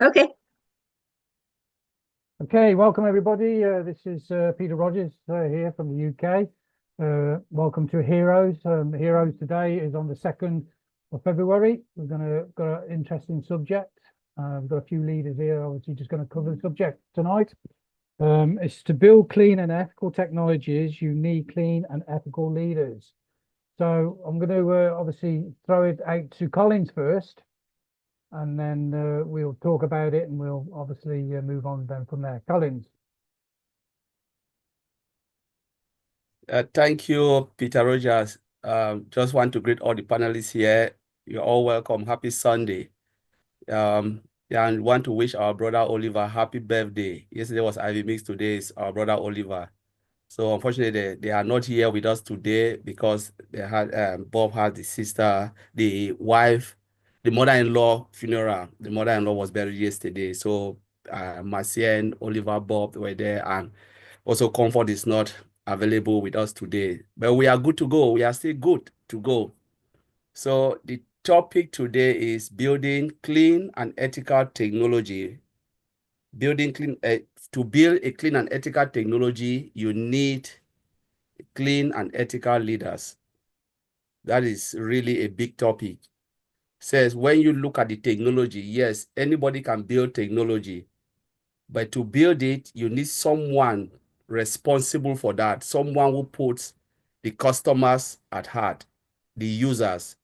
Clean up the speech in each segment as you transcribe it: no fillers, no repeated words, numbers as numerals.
Okay. Okay, welcome everybody. This is Peter Rogers here from the UK. Welcome to Heroes. Heroes today is on the 2nd of February. We're got an interesting subject. We've got a few leaders here, obviously just going to cover the subject tonight. It's to build clean and ethical technologies, you need clean and ethical leaders. So I'm going to obviously throw it out to Collins first, and then we'll talk about it, and we'll obviously move on then from there. Collins. Thank you, Peter Rogers. Just want to greet all the panelists here. You're all welcome. Happy Sunday. And want to wish our brother Oliver happy birthday. Yesterday was Ivy Mix, today is our brother Oliver. So unfortunately, they are not here with us today because they had Bob had the sister, the wife, the mother-in-law funeral. The mother-in-law was buried yesterday. So Marcia and Oliver, Bob were there, and also Comfort is not available with us today. But we are good to go. We are still good to go. So the topic today is building clean and ethical technology. To build a clean and ethical technology, you need clean and ethical leaders. That is really a big topic. Says when you look at the technology, yes, anybody can build technology, but to build it, you need someone responsible for that, someone who puts the customers at heart, the users.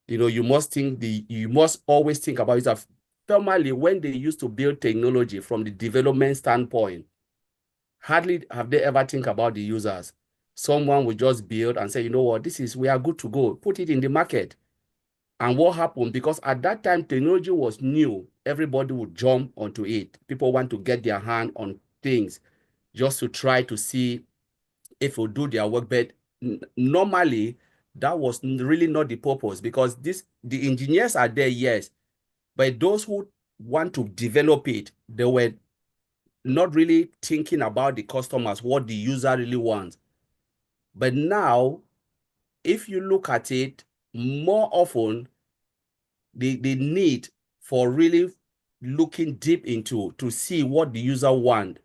You must always think about it. Normally, when they used to build technology from the development standpoint, hardly have they ever think about the users. Someone will just build and say, you know what, we are good to go, put it in the market. And what happened, because at that time, technology was new, everybody would jump onto it. People want to get their hand on things just to try to see if it will do their work. But normally, that was really not the purpose, because the engineers are there, yes, but those who want to develop it, they were not really thinking about the customers, what the user really wants. But now, if you look at it, more often, the need for really looking deep into to see what the user wants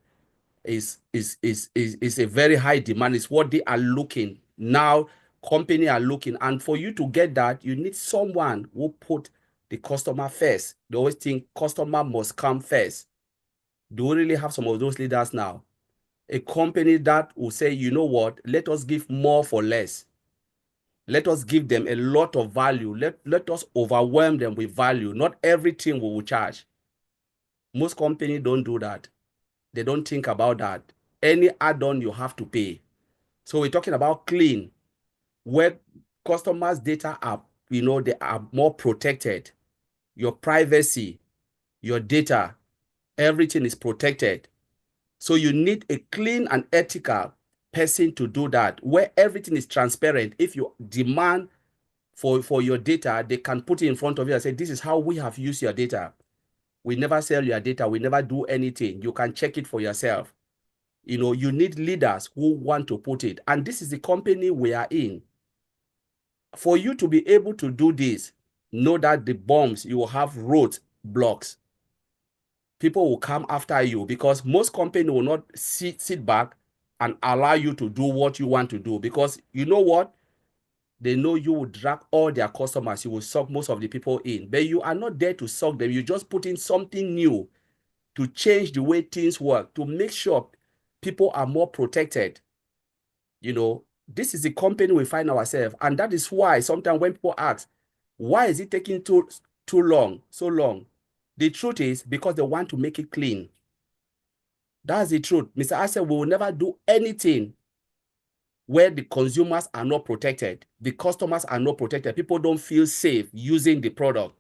is a very high demand. It's what they are looking now. Company are looking, and for you to get that, you need someone who put the customer first. They always think customer must come first. Do we really have some of those leaders now? A company that will say, you know what, let us give more for less. Let us give them a lot of value. Let us overwhelm them with value. Not everything we will charge. Most companies don't do that. They don't think about that. Any add-on you have to pay. So we're talking about clean, where customers' data are, they are more protected. Your privacy, your data, everything is protected. So you need a clean and ethical person to do that, where everything is transparent. If you demand for your data, they can put it in front of you and say, this is how we have used your data. We never sell your data. We never do anything. You can check it for yourself. You need leaders who want to put it. And this is the company we are in. For you to be able to do this, know that the bombs, you will have road blocks. People will come after you, because most companies will not sit back and allow you to do what you want to do, because you know what? They know you will drag all their customers. You will suck most of the people in, but you are not there to suck them. You just put in something new to change the way things work, to make sure people are more protected. This is the company we find ourselves. And that is why sometimes when people ask, why is it taking so long? The truth is because they want to make it clean. That's the truth. Mr. Asset will never do anything where the consumers are not protected, the customers are not protected, people don't feel safe using the product.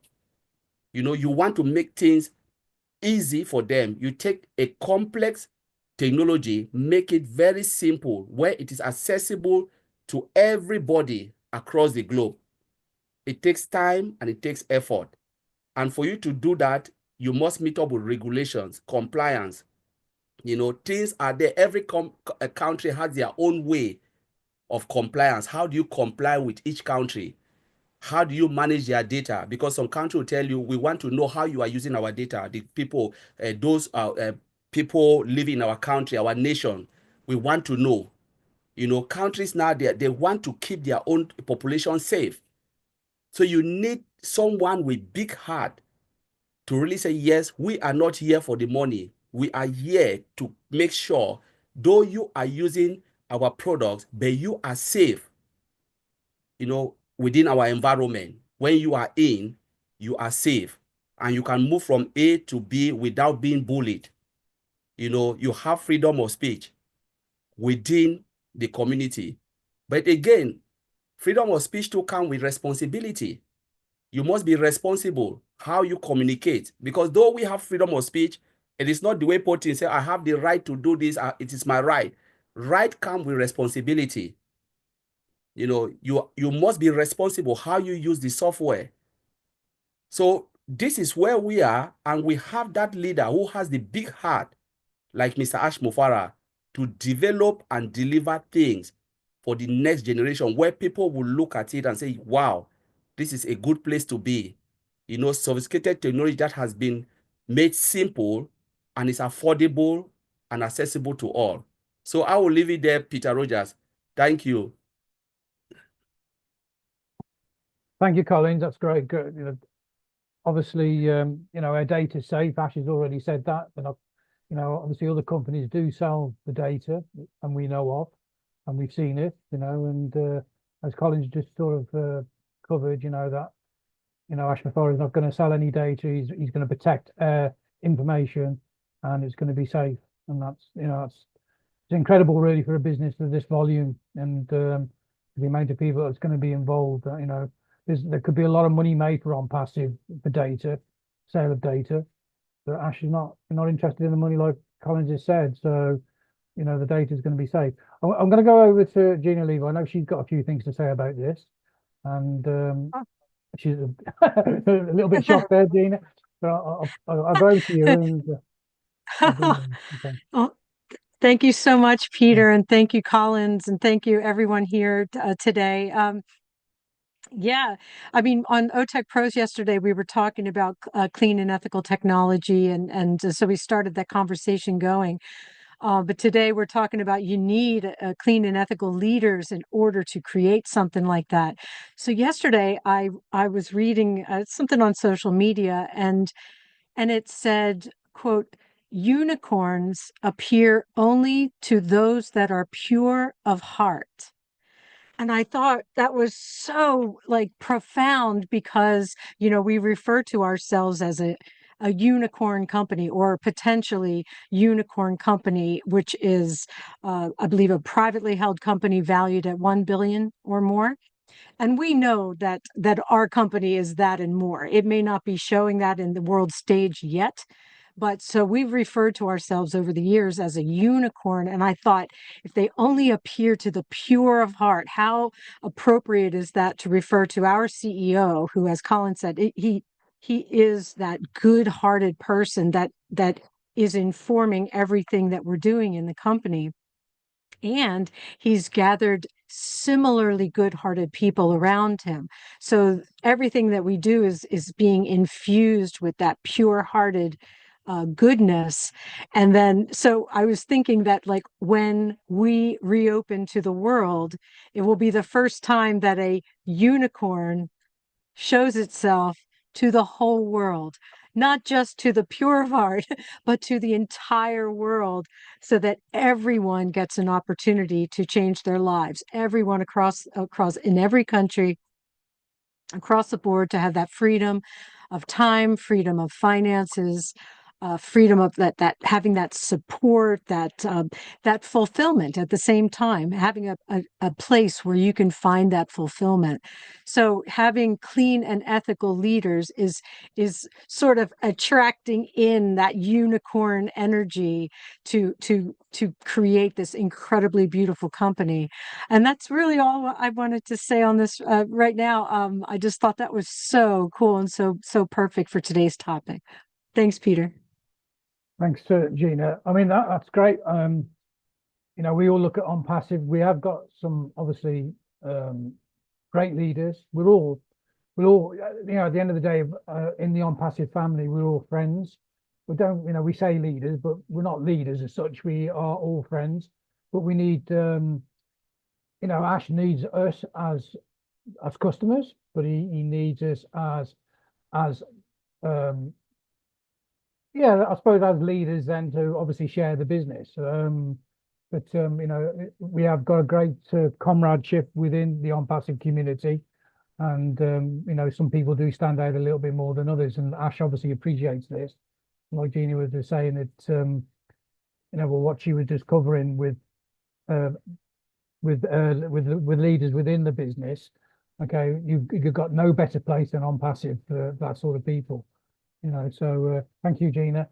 You want to make things easy for them. You take a complex technology, make it very simple, where it is accessible to everybody across the globe. It takes time and it takes effort. And for you to do that, you must meet up with regulations, compliance. Things are there. Every country has their own way of compliance. How do you comply with each country? how do you manage their data? Because some country will tell you, we want to know how you are using our data. The people, those people living in our country, our nation, we want to know. You know, countries now, they want to keep their own population safe. So you need someone with big heart to really say, yes, we are not here for the money. We are here to make sure, though you are using our products, but you are safe, you know, within our environment. When you are in, you are safe, and you can move from A to B without being bullied. You know, you have freedom of speech within the community. But again, freedom of speech too comes with responsibility. You must be responsible how you communicate, because though we have freedom of speech, it is not the way Putin say, I have the right to do this, it is my right. Right comes with responsibility. You know, you must be responsible how you use the software. So this is where we are, and we have that leader who has the big heart, like Mr. Ash Mufara, to develop and deliver things for the next generation, where people will look at it and say, wow, this is a good place to be. You know, sophisticated technology that has been made simple and is affordable and accessible to all. So I will leave it there, Peter Rogers. Thank you. Thank you, Collins. That's great. Good. You know, obviously, you know, our data is safe. Ash has already said that, but you know, obviously other companies do sell the data, and we know of, and we've seen it, you know, and as Collins just sort of covered, you know, that, you know, Ash Mafara is not going to sell any data. He's going to protect information, and it's going to be safe. And that's, you know, it's incredible really for a business of this volume, and the amount of people that's going to be involved. You know, there could be a lot of money made for ONPASSIVE for data, sale of data, but Ash is not interested in the money, like Collins has said. So, you know, the data is going to be safe. I'm going to go over to Gina Levi. I know she's got a few things to say about this, and she's a little bit shocked there, Gina. But I'll go over to you. And, okay. Well, thank you so much, Peter, and thank you, Collins, and thank you everyone here today. Yeah, I mean, on OTech Pros yesterday, we were talking about clean and ethical technology, and so we started that conversation going. But today we're talking about you need clean and ethical leaders in order to create something like that. So yesterday I was reading something on social media, and it said, quote, unicorns appear only to those that are pure of heart. And I thought that was so like profound, because, you know, we refer to ourselves as a unicorn company, or potentially unicorn company, which is, I believe, a privately held company valued at 1 billion or more. And we know that our company is that and more. It may not be showing that in the world stage yet, but so we've referred to ourselves over the years as a unicorn. And I thought, if they only appear to the pure of heart, how appropriate is that to refer to our CEO, who, as Colin said, he is that good-hearted person that is informing everything that we're doing in the company. And he's gathered similarly good-hearted people around him. So everything that we do is being infused with that pure-hearted goodness. And then, so I was thinking that, like, when we reopen to the world, it will be the first time that a unicorn shows itself to the whole world, not just to the pure of heart, but to the entire world, so that everyone gets an opportunity to change their lives. Everyone across in every country, across the board, to have that freedom of time, freedom of finances, freedom of that having that support, that fulfillment at the same time, having a place where you can find that fulfillment. So having clean and ethical leaders is sort of attracting in that unicorn energy to create this incredibly beautiful company. And that's really all I wanted to say on this right now. I just thought that was so cool and so perfect for today's topic. Thanks, Peter. Thanks to Gina. I mean, that's great. You know, we all look at ONPASSIVE. We have got some obviously great leaders. We're all we're all, at the end of the day, in the ONPASSIVE family, we're all friends. We don't, we say leaders, but we're not leaders as such. We are all friends, but we need, Ash needs us as customers, but he needs us as yeah, I suppose as leaders then to obviously share the business. We have got a great comradeship within the ONPASSIVE community, and some people do stand out a little bit more than others, and Ash obviously appreciates this. Like Jeannie was just saying that what she was just covering uh, with leaders within the business. Okay, you've got no better place than ONPASSIVE for that sort of people. So thank you, Gina.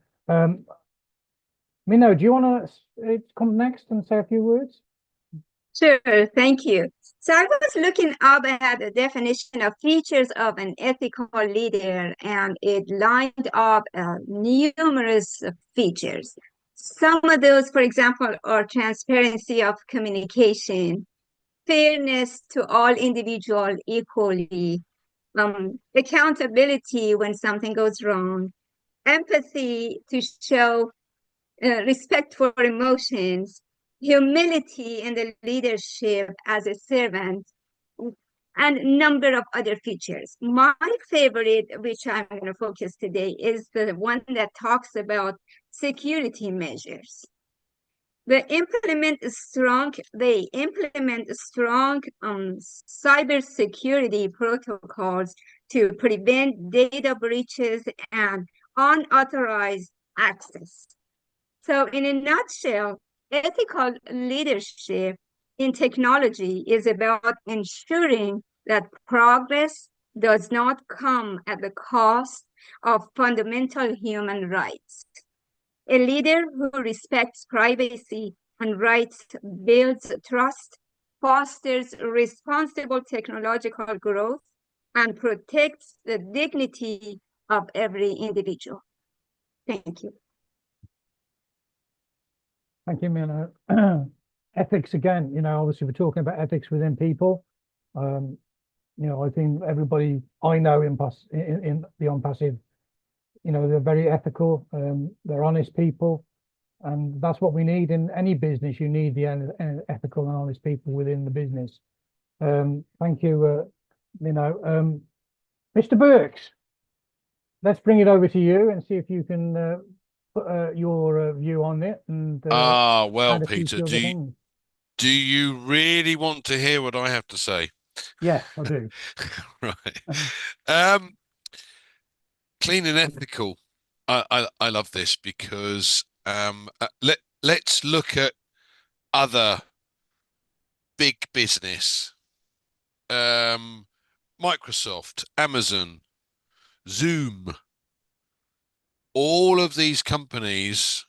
Mino, do you want to come next and say a few words? Sure, thank you. So I was looking up at the definition of features of an ethical leader, and it lined up numerous features. Some of those, for example, are transparency of communication, fairness to all individuals equally, accountability when something goes wrong, empathy to show respect for emotions, humility in the leadership as a servant, and a number of other features. My favorite, which I'm going to focus today, is the one that talks about security measures. They implement strong cybersecurity protocols to prevent data breaches and unauthorized access. So in a nutshell, ethical leadership in technology is about ensuring that progress does not come at the cost of fundamental human rights. A leader who respects privacy and rights builds trust, fosters responsible technological growth, and protects the dignity of every individual. Thank you. Thank you, Mino. Ethics again, obviously we're talking about ethics within people. I think everybody I know in the ONPASSIVE, they're very ethical, they're honest people, and that's what we need in any business. You need the ethical and honest people within the business. Thank you, Mr. Burks, let's bring it over to you and see if you can put your view on it. And well, Peter, do you really want to hear what I have to say? Yes, I do. Right. Clean and ethical. I love this because let's look at other big business. Microsoft, Amazon, Zoom, all of these companies,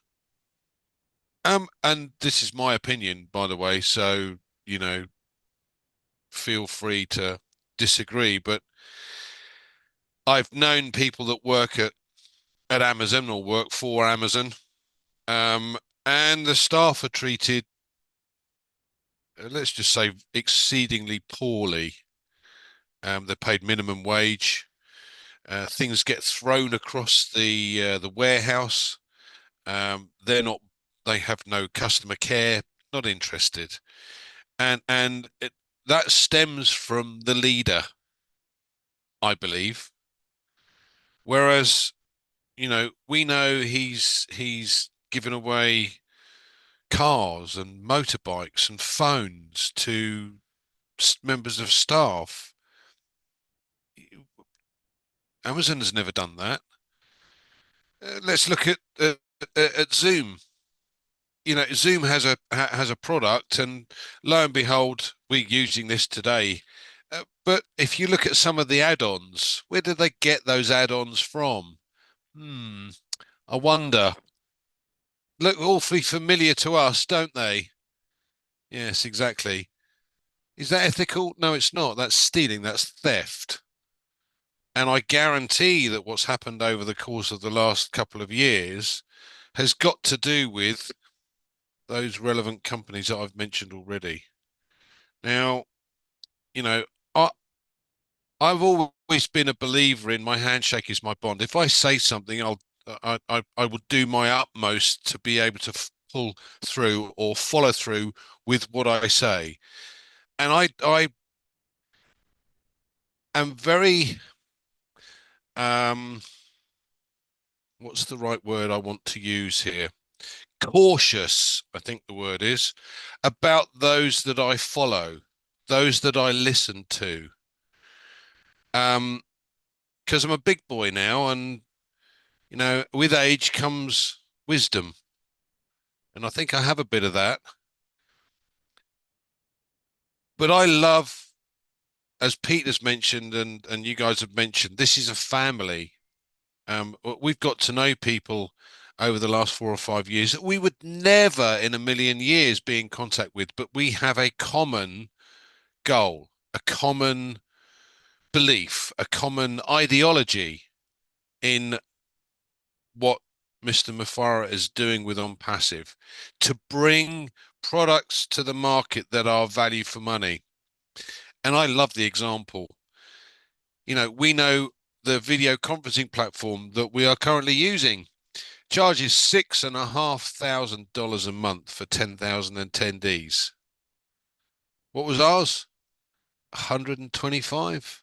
and this is my opinion, by the way, so feel free to disagree, but I've known people that work at Amazon or work for Amazon, and the staff are treated, let's just say, exceedingly poorly. They're paid minimum wage. Things get thrown across the warehouse. They have no customer care, not interested, and that stems from the leader, I believe. Whereas, we know he's given away cars and motorbikes and phones to members of staff. Amazon has never done that. Let's look at Zoom. Zoom has a product, and lo and behold, we're using this today. But if you look at some of the add-ons, where did they get those add-ons from? I wonder. Look awfully familiar to us, don't they? Yes, exactly. Is that ethical? No, it's not. That's stealing. That's theft. And I guarantee that what's happened over the course of the last couple of years has got to do with those relevant companies that I've mentioned already. Now, I've always always been a believer in my handshake is my bond. If I say something, I will do my utmost to be able to pull through or follow through with what I say. And I am very what's the right word I want to use here? Cautious, I think the word is, about those that I follow, those that I listen to. Because I'm a big boy now, and you know, with age comes wisdom. And I think I have a bit of that. But I love, as Peter's mentioned and you guys have mentioned, this is a family. We've got to know people over the last 4 or 5 years that we would never in a million years be in contact with, but we have a common goal, a common belief, a common ideology in what Mr. Mufara is doing with ONPASSIVE to bring products to the market that are value for money. And I love the example. You know, we know the video conferencing platform that we are currently using charges $6,500 a month for 10,000 attendees. What was ours? 125.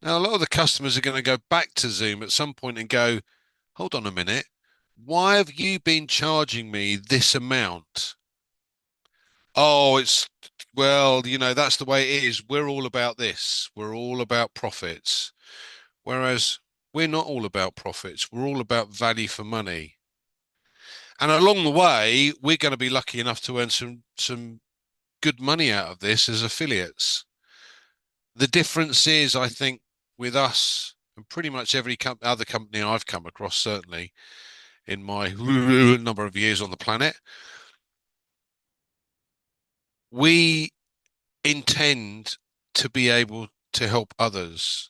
Now, a lot of the customers are going to go back to Zoom at some point and go, hold on a minute. Why have you been charging me this amount? Oh, well, you know, that's the way it is. We're all about this. We're all about profits. Whereas we're not all about profits. We're all about value for money. And along the way, we're going to be lucky enough to earn some good money out of this as affiliates. The difference is, I think, with us and pretty much every other company I've come across, certainly in my number of years on the planet, we intend to be able to help others.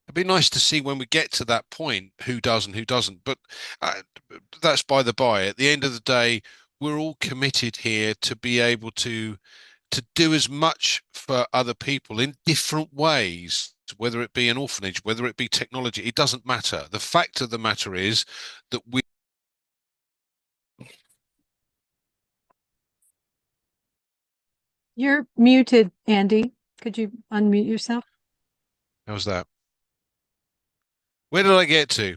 It'd be nice to see when we get to that point who does and who doesn't, but that's by the by. At the end of the day, we're all committed here to be able to do as much for other people in different ways, whether it be an orphanage, whether it be technology, it doesn't matter. The fact of the matter is that we You're muted, Andy. Could you unmute yourself? How's that? Where did I get to?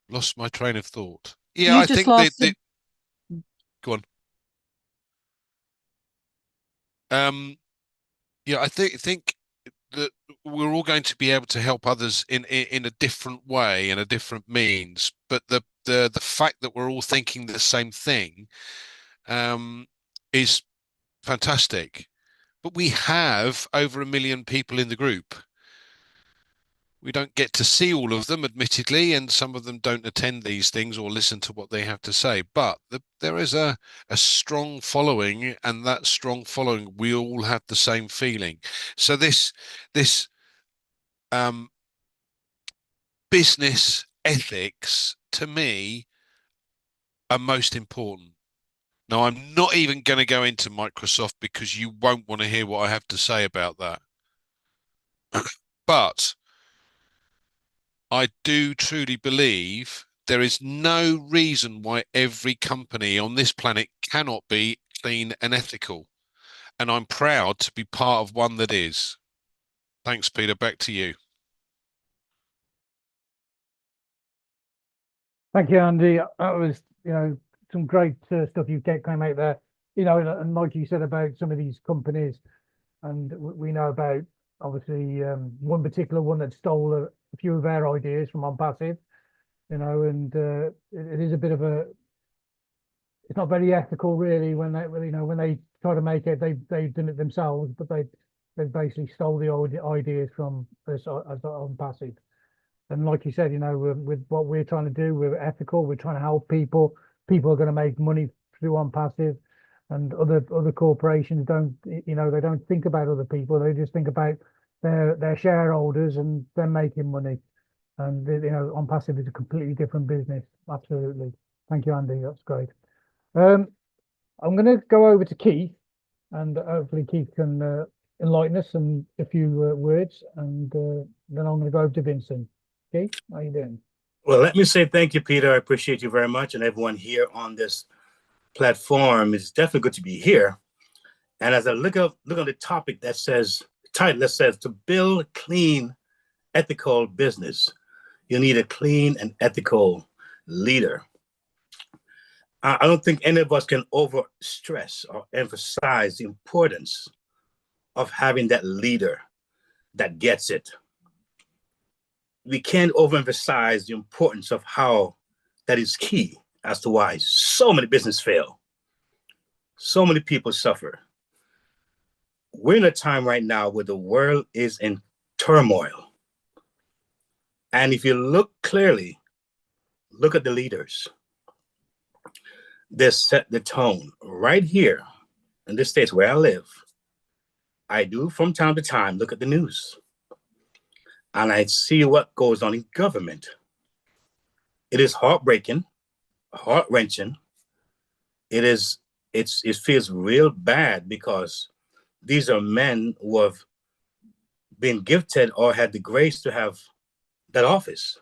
Lost my train of thought. Yeah, You I just think lost that go on. Yeah, I think that we're all going to be able to help others in a different way, in a different means. But the fact that we're all thinking the same thing is fantastic. But we have over 1 million people in the group. We don't get to see all of them, admittedly, and some of them don't attend these things or listen to what they have to say. But there is a strong following, and that strong following, we all have the same feeling. So this business ethics, to me, are most important. Now, I'm not even going to go into Microsoft because you won't want to hear what I have to say about that. But I do truly believe there is no reason why every company on this planet cannot be clean and ethical. And I'm proud to be part of one that is. Thanks, Peter. Back to you. Thank you, Andy. That was, some great stuff you came out there. And like you said about some of these companies, and we know about obviously one particular one that stole a few of our ideas from ONPASSIVE. And it is a bit of it's not very ethical really when they try to make it, they've done it themselves, but they basically stole the old ideas from us as ONPASSIVE. And like you said, with what we're trying to do, we're ethical. We're trying to help people. People are going to make money through ONPASSIVE, and other corporations don't. They don't think about other people. They just think about their shareholders and them making money. And ONPASSIVE is a completely different business. Absolutely. Thank you, Andy. That's great. I'm going to go over to Keith, and hopefully Keith can enlighten us and a few words, and then I'm going to go over to Vincent. Keith, how you doing? Well, let me say thank you, Peter. I appreciate you very much, and everyone here on this platform. It's definitely good to be here. And as I look on the topic that says, title that says, to build clean, ethical business, you need a clean and ethical leader. I don't think any of us can over stress or emphasize the importance of having that leader that gets it. We can't overemphasize the importance of how that is key as to why so many businesses fail. So many people suffer. We're in a time right now where the world is in turmoil. And if you look clearly, look at the leaders. They set the tone right here in the States where I live. I do from time to time look at the news, and I see what goes on in government. It is heartbreaking, heart-wrenching. It feels real bad because these are men who have been gifted or had the grace to have that office.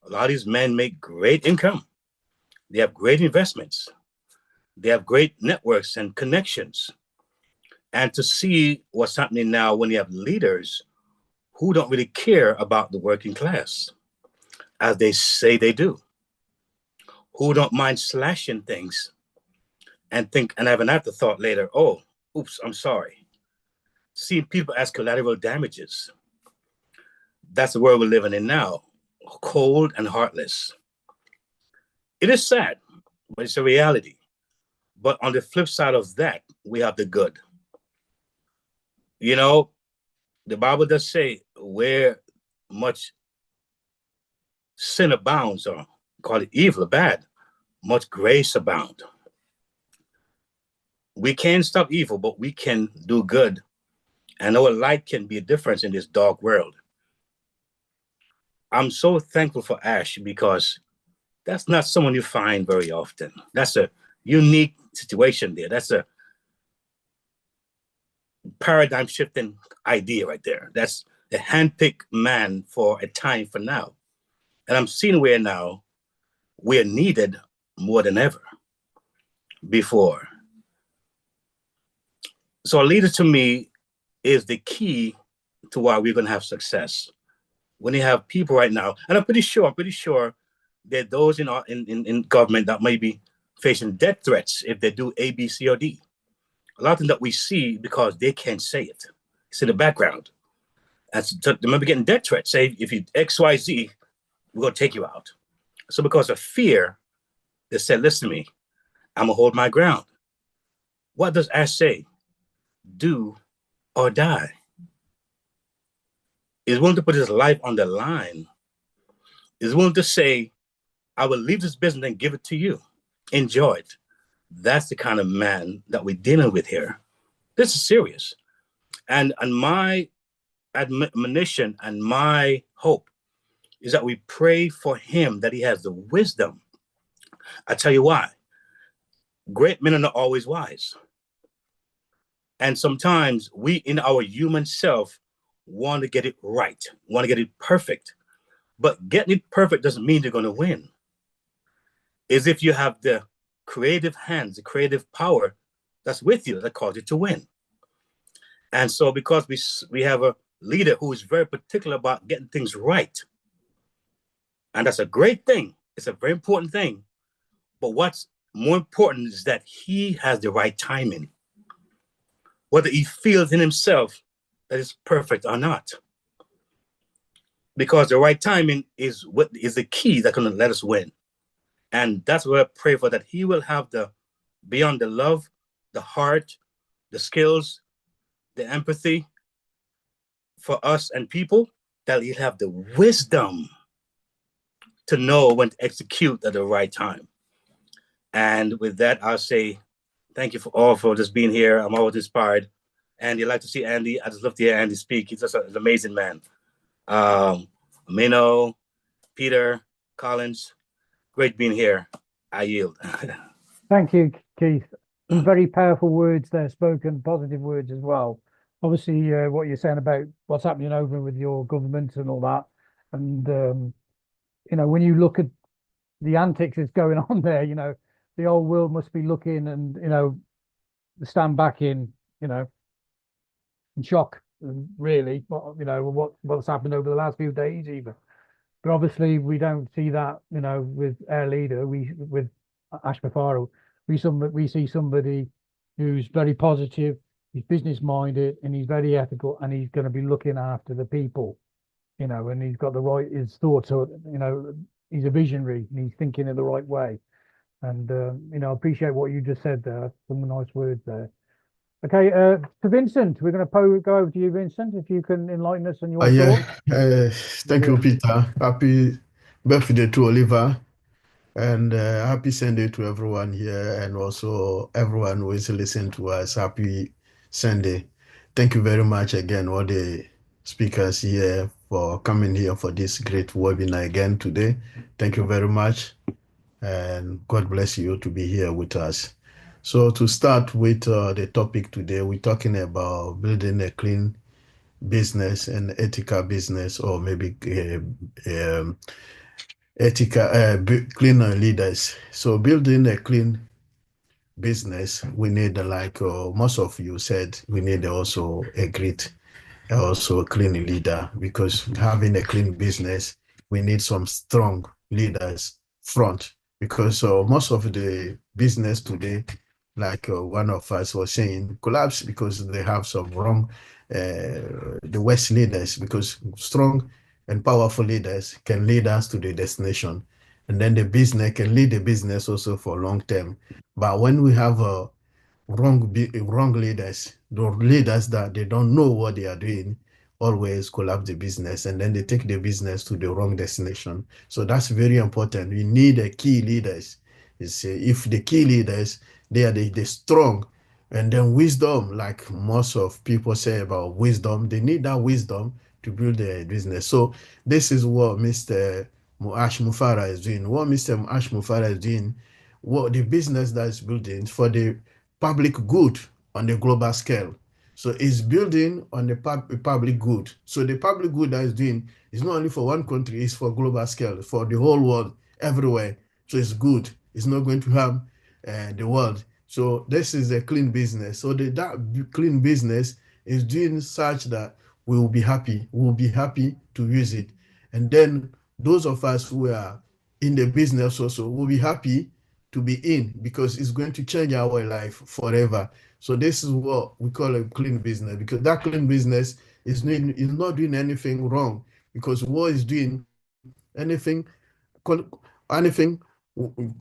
A lot of these men make great income. They have great investments. They have great networks and connections. And to see what's happening now when you have leaders who don't really care about the working class, as they say they do, who don't mind slashing things and have an afterthought later, oh, oops, I'm sorry. Seeing people as collateral damages. That's the world we're living in now, cold and heartless. It is sad, but it's a reality. But on the flip side of that, we have the good. You know, the Bible does say where much sin abounds, or call it evil or bad, much grace abound. We can't stop evil, but we can do good. And our light can be a difference in this dark world. I'm so thankful for Ash because that's not someone you find very often. That's a unique situation there. That's a paradigm shifting idea right there. That's the handpicked man for a time for now. And I'm seeing where now we're needed more than ever before. So a leader to me is the key to why we're going to have success. When you have people right now, and I'm pretty sure that those in government that may be facing death threats if they do A, B, C, or D. A lot of them that we see because they can't say it. It's in the background. They might be getting death threats. Say, if you X, Y, Z, we're going to take you out. So because of fear, they said, listen to me, I'm going to hold my ground. What does Ash say? Do or die. He's willing to put his life on the line. He's willing to say, I will leave this business and give it to you. Enjoy it. That's the kind of man that we're dealing with here. This is serious. And my admonition and my hope is that we pray for him, that he has the wisdom. I tell you why. Great men are not always wise. And sometimes we, in our human self, want to get it right, want to get it perfect. But getting it perfect doesn't mean you're going to win. It's if you have the creative hands, the creative power that's with you that causes you to win. And so because we have a leader who is very particular about getting things right, and that's a great thing. It's a very important thing. But what's more important is that he has the right timing, whether he feels in himself that it's perfect or not. Because the right timing is what is the key that's going to let us win. And that's what I pray for, that he will have beyond the love, the heart, the skills, the empathy for us and people, that he'll have the wisdom to know when to execute at the right time. And with that, I'll say thank you for just being here. I'm always inspired. Andy, I'd like to see Andy. I just love to hear Andy speak. He's just an amazing man. Mino, Peter, Collins, great being here. I yield. Thank you, Keith. Very powerful words there spoken, positive words as well. obviously what you're saying about what's happening over with your government and all that, and when you look at the antics that's going on there, the whole world must be looking and stand back in in shock, really, what's happened over the last few days, even. But obviously, we don't see that, with our leader. With Ash Mafaro, we see somebody who's very positive, he's business minded, and he's very ethical, and he's going to be looking after the people, and he's got his thoughts are, he's a visionary, and he's thinking in the right way. And I appreciate what you just said there. Some nice words there. Okay, to Vincent, we're going to go over to you, Vincent, if you can enlighten us on your Yeah, thoughts. thank you, Peter. Happy birthday to Oliver, and happy Sunday to everyone here, and also everyone who is listening to us. Happy Sunday. Thank you very much again, all the speakers here, for coming here for this great webinar again today. Thank you very much, and God bless you to be here with us. So to start with the topic today, we're talking about building a clean business and ethical business, or maybe ethical cleaner leaders. So building a clean business, we need, like most of you said, we need also a clean leader, because having a clean business, we need some strong leaders front, because most of the business today, like one of us was saying, collapse because they have some wrong, the West leaders, because strong and powerful leaders can lead us to the destination, and then the business can lead the business also for long term. But when we have wrong leaders, the leaders that they don't know what they are doing, always collapse the business, and then they take the business to the wrong destination. So that's very important. We need a key leaders. If the key leaders, they are the strong, and then wisdom, like most of people say about wisdom, they need that wisdom to build their business. So this is what Mr. Ash Mufara is doing. What Mr. Ash Mufara is doing, what the business that is building for the public good on the global scale. So it's building on the public good. So the public good that is doing is not only for one country, it's for global scale, for the whole world, everywhere. So it's good. It's not going to harm the world. So this is a clean business. So that clean business is doing such that we will be happy. We will be happy to use it. And then those of us who are in the business also will be happy to be in, because it's going to change our life forever. So this is what we call a clean business, because that clean business is not doing anything wrong, because what is doing anything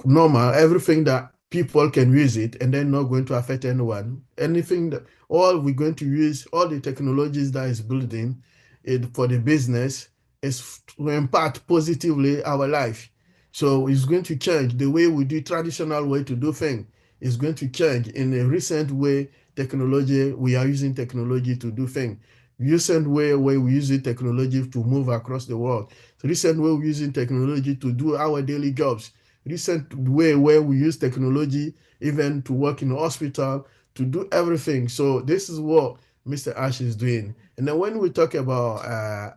normal, everything that people can use it, and then not going to affect anyone. Anything that all we're going to use, all the technologies that is building it for the business, is to impact positively our life. So it's going to change the way we do traditional way to do things. It's going to change in a recent way. Technology, we are using technology to do things. Recent way where we using technology to move across the world. Recent way we're using technology to do our daily jobs. Recent way where we use technology even to work in the hospital, to do everything. So this is what Mr. Ash is doing. And then when we talk about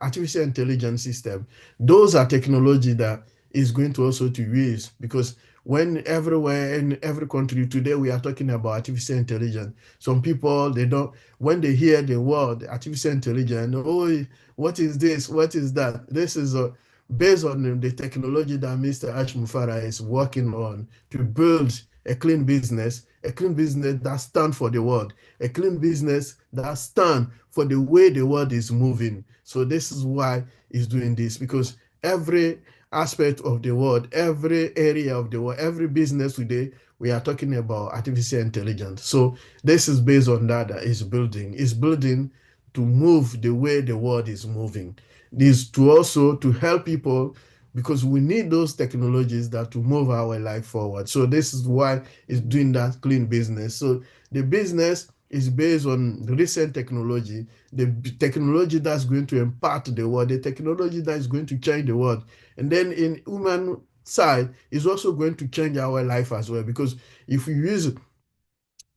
artificial intelligence system, those are technology that is going to also to use, because when everywhere in every country today we are talking about artificial intelligence, some people, they don't, when they hear the word artificial intelligence, oh, what is this, what is that? This is based on the technology that Mr. Ash Mufara is working on to build a clean business that stands for the world, a clean business that stands for the way the world is moving. So this is why he's doing this, because every aspect of the world, every area of the world, every business today, we are talking about artificial intelligence. So this is based on that is building. It's building to move the way the world is moving. This to also to help people, because we need those technologies that to move our life forward. So this is why it's doing that clean business. So the business is based on the recent technology, the technology that's going to impact the world, the technology that is going to change the world. And then in human side is also going to change our life as well, because if we use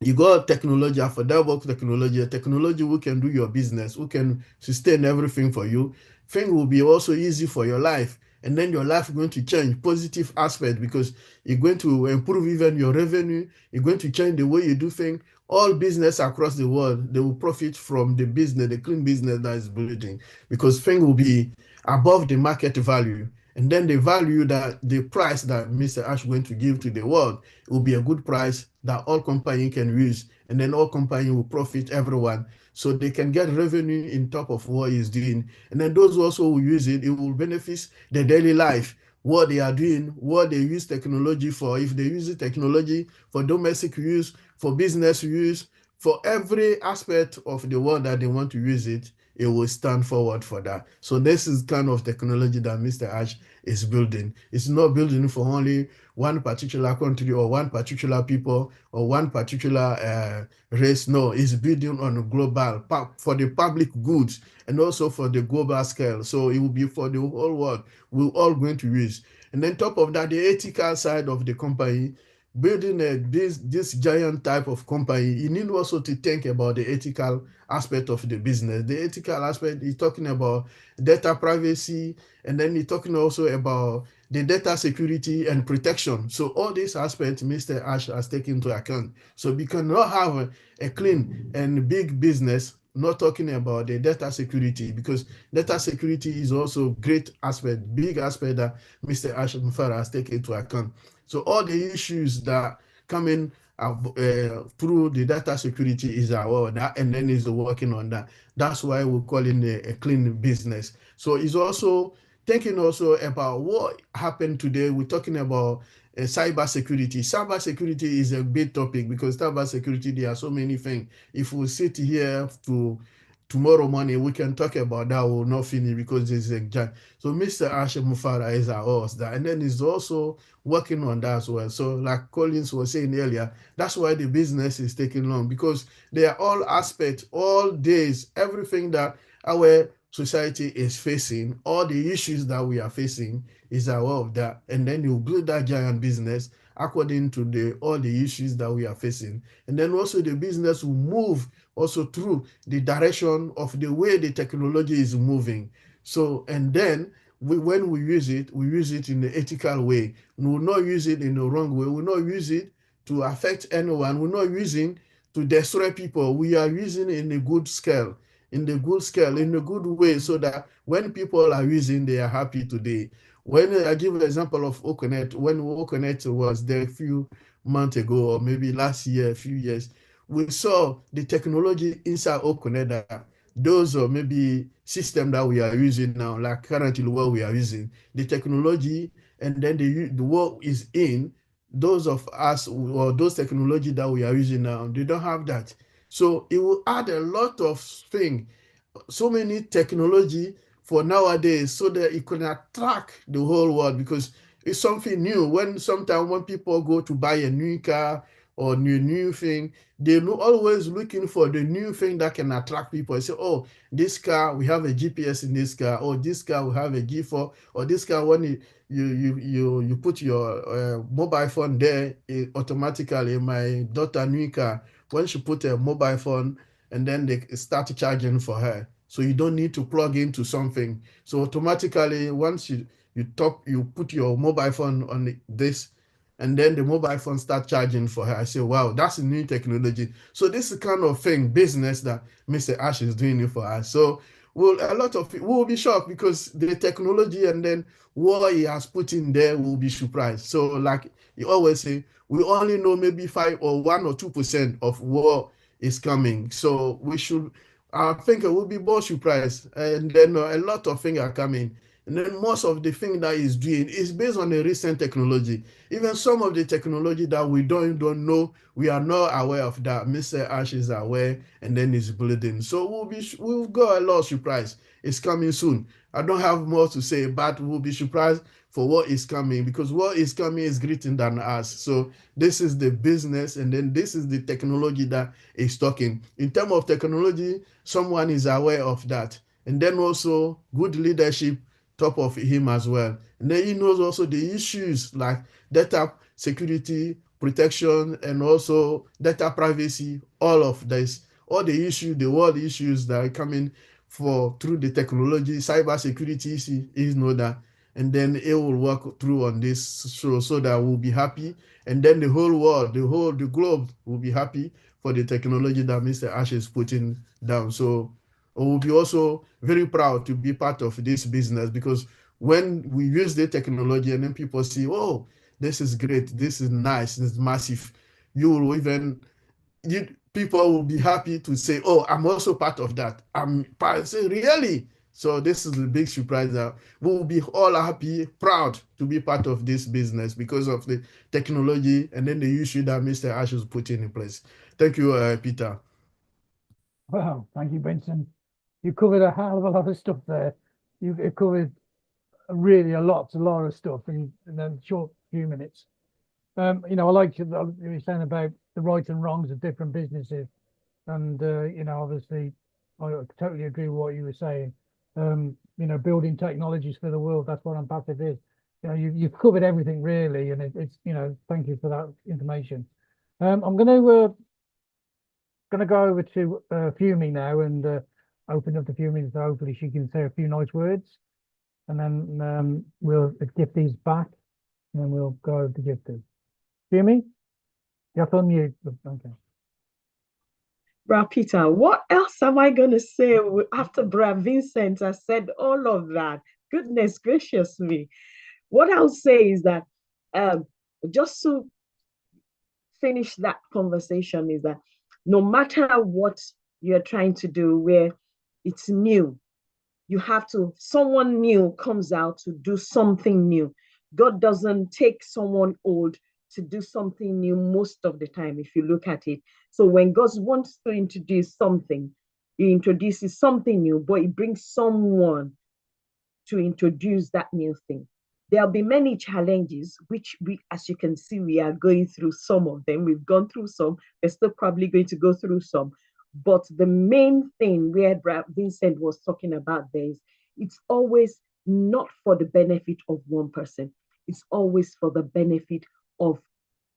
You got technology, affordable technology, a technology who can do your business, who can sustain everything for you. Thing will be also easy for your life. And then your life is going to change, positive aspect, because you're going to improve even your revenue. You're going to change the way you do things. All business across the world, they will profit from the business, the clean business that is building, because things will be above the market value. And then the value that the price that Mr. Ash going to give to the world will be a good price that all company can use, and then all company will profit everyone, so they can get revenue in top of what he's doing. And then those also will use it, it will benefit their daily life, what they are doing, what they use technology for. If they use the technology for domestic use, for business use, for every aspect of the world that they want to use it, it will stand forward for that. So this is kind of technology that Mr. Ash is building. It's not building for only one particular country or one particular people or one particular race. No, it's building on a global for the public goods and also for the global scale. So it will be for the whole world. We're all going to use. And then top of that, the ethical side of the company, building this giant type of company, you need also to think about the ethical aspect of the business. The ethical aspect is talking about data privacy, and then you're talking also about the data security and protection. So all these aspects Mr. Ash has taken into account. So we cannot have a clean and big business not talking about the data security, because data security is also great aspect, big aspect that Mr. Ash Mufara has taken into account. So all the issues that come in through the data security is our that, and then is working on that. That's why we call it a clean business. So it's also thinking also about what happened today. We're talking about cyber security. Cyber security is a big topic, because cyber security, there are so many things. If we sit here to tomorrow morning, we can talk about that. We'll not finish, because it's a giant. So Mr. Asha Mufara is our host, that, and then he's also working on that as well. So like Collins was saying earlier, that's why the business is taking long, because they are all aspects, all days, everything that our society is facing, all the issues that we are facing is aware of that. And then you build that giant business according to all the issues that we are facing. And then also the business will move also through the direction of the way the technology is moving. So, and then when we use it in the ethical way. We will not use it in the wrong way. We will not use it to affect anyone. We're not using to destroy people. We are using it in a good scale, in a good way, so that when people are using, they are happy today. When I give an example of Oconet, when Oconet was there a few months ago, or maybe last year, a few years, we saw the technology inside Oconet that those or maybe system that we are using now, like currently what we are using, the technology, and then the work is in those of us, or those technology that we are using now, they don't have that. So it will add a lot of things, so many technology for nowadays, so that it can attract the whole world, because it's something new. Sometimes when people go to buy a new car or new thing, they're always looking for the new thing that can attract people. They say, oh, this car, we have a GPS in this car, or this car, we have a G4, or this car, when you put your mobile phone there, automatically, my daughter new car, when she put a mobile phone, and then they start charging for her. So you don't need to plug into something. So automatically, once you put your mobile phone on this, and then the mobile phone start charging for her. I say, wow, that's a new technology. So this is kind of thing, business that Mr. Ash is doing it for us. So a lot of people will be shocked, because the technology and then what he has put in there will be surprised. So like you always say, we only know maybe 5 or 1 or 2% of what is coming. So we should, I think it will be more surprised. And then a lot of things are coming. And then most of the thing that he's doing is based on the recent technology. Even some of the technology that we don't know, we are not aware of that. Mr. Ash is aware, and then he's building. So we'll go a lot of surprise. It's coming soon. I don't have more to say, but we'll be surprised for what is coming, because what is coming is greater than us. So this is the business, and then this is the technology that is talking. In terms of technology, someone is aware of that. And then also good leadership top of him as well. And then he knows also the issues like data security, protection, and also data privacy, all of this, all the issues, the world issues that are coming through the technology, cyber security is know that, and then it will work through on this so that we'll be happy, and then the whole world, the globe will be happy for the technology that Mr. Ash is putting down. So we'll be also very proud to be part of this business, because when we use the technology and then people see, oh, this is great, this is nice, this is massive, people will be happy to say, oh, I'm also part of that. Say, really? So this is a big surprise that we will be all happy, proud to be part of this business because of the technology and then the issue that Mr. Ash is putting in place. Thank you, Peter. Well, thank you, Benson. You covered a hell of a lot of stuff there. You covered really a lot of stuff in a short few minutes. I like you were saying about the rights and wrongs of different businesses, and obviously, I totally agree with what you were saying. Building technologies for the world, that's what ONPASSIVE is. You've covered everything really, and it's thank you for that information. I'm gonna go over to Fumi now and open up to Fumi, so hopefully she can say a few nice words, and then we'll give these back, and then we'll go over to Gifty. Fumi, you have to unmute. Okay. Bra Peter, what else am I going to say after Bra Vincent has said all of that? Goodness gracious me. What I'll say is that just to finish that conversation is that no matter what you're trying to do, where it's new, someone new comes out to do something new. God doesn't take someone old to do something new most of the time, if you look at it. So when God wants to introduce something, he introduces something new, but he brings someone to introduce that new thing. There'll be many challenges, which as you can see, we are going through some of them. We've gone through some, we're still probably going to go through some. But the main thing where Vincent was talking about there is, it's always not for the benefit of one person. It's always for the benefit of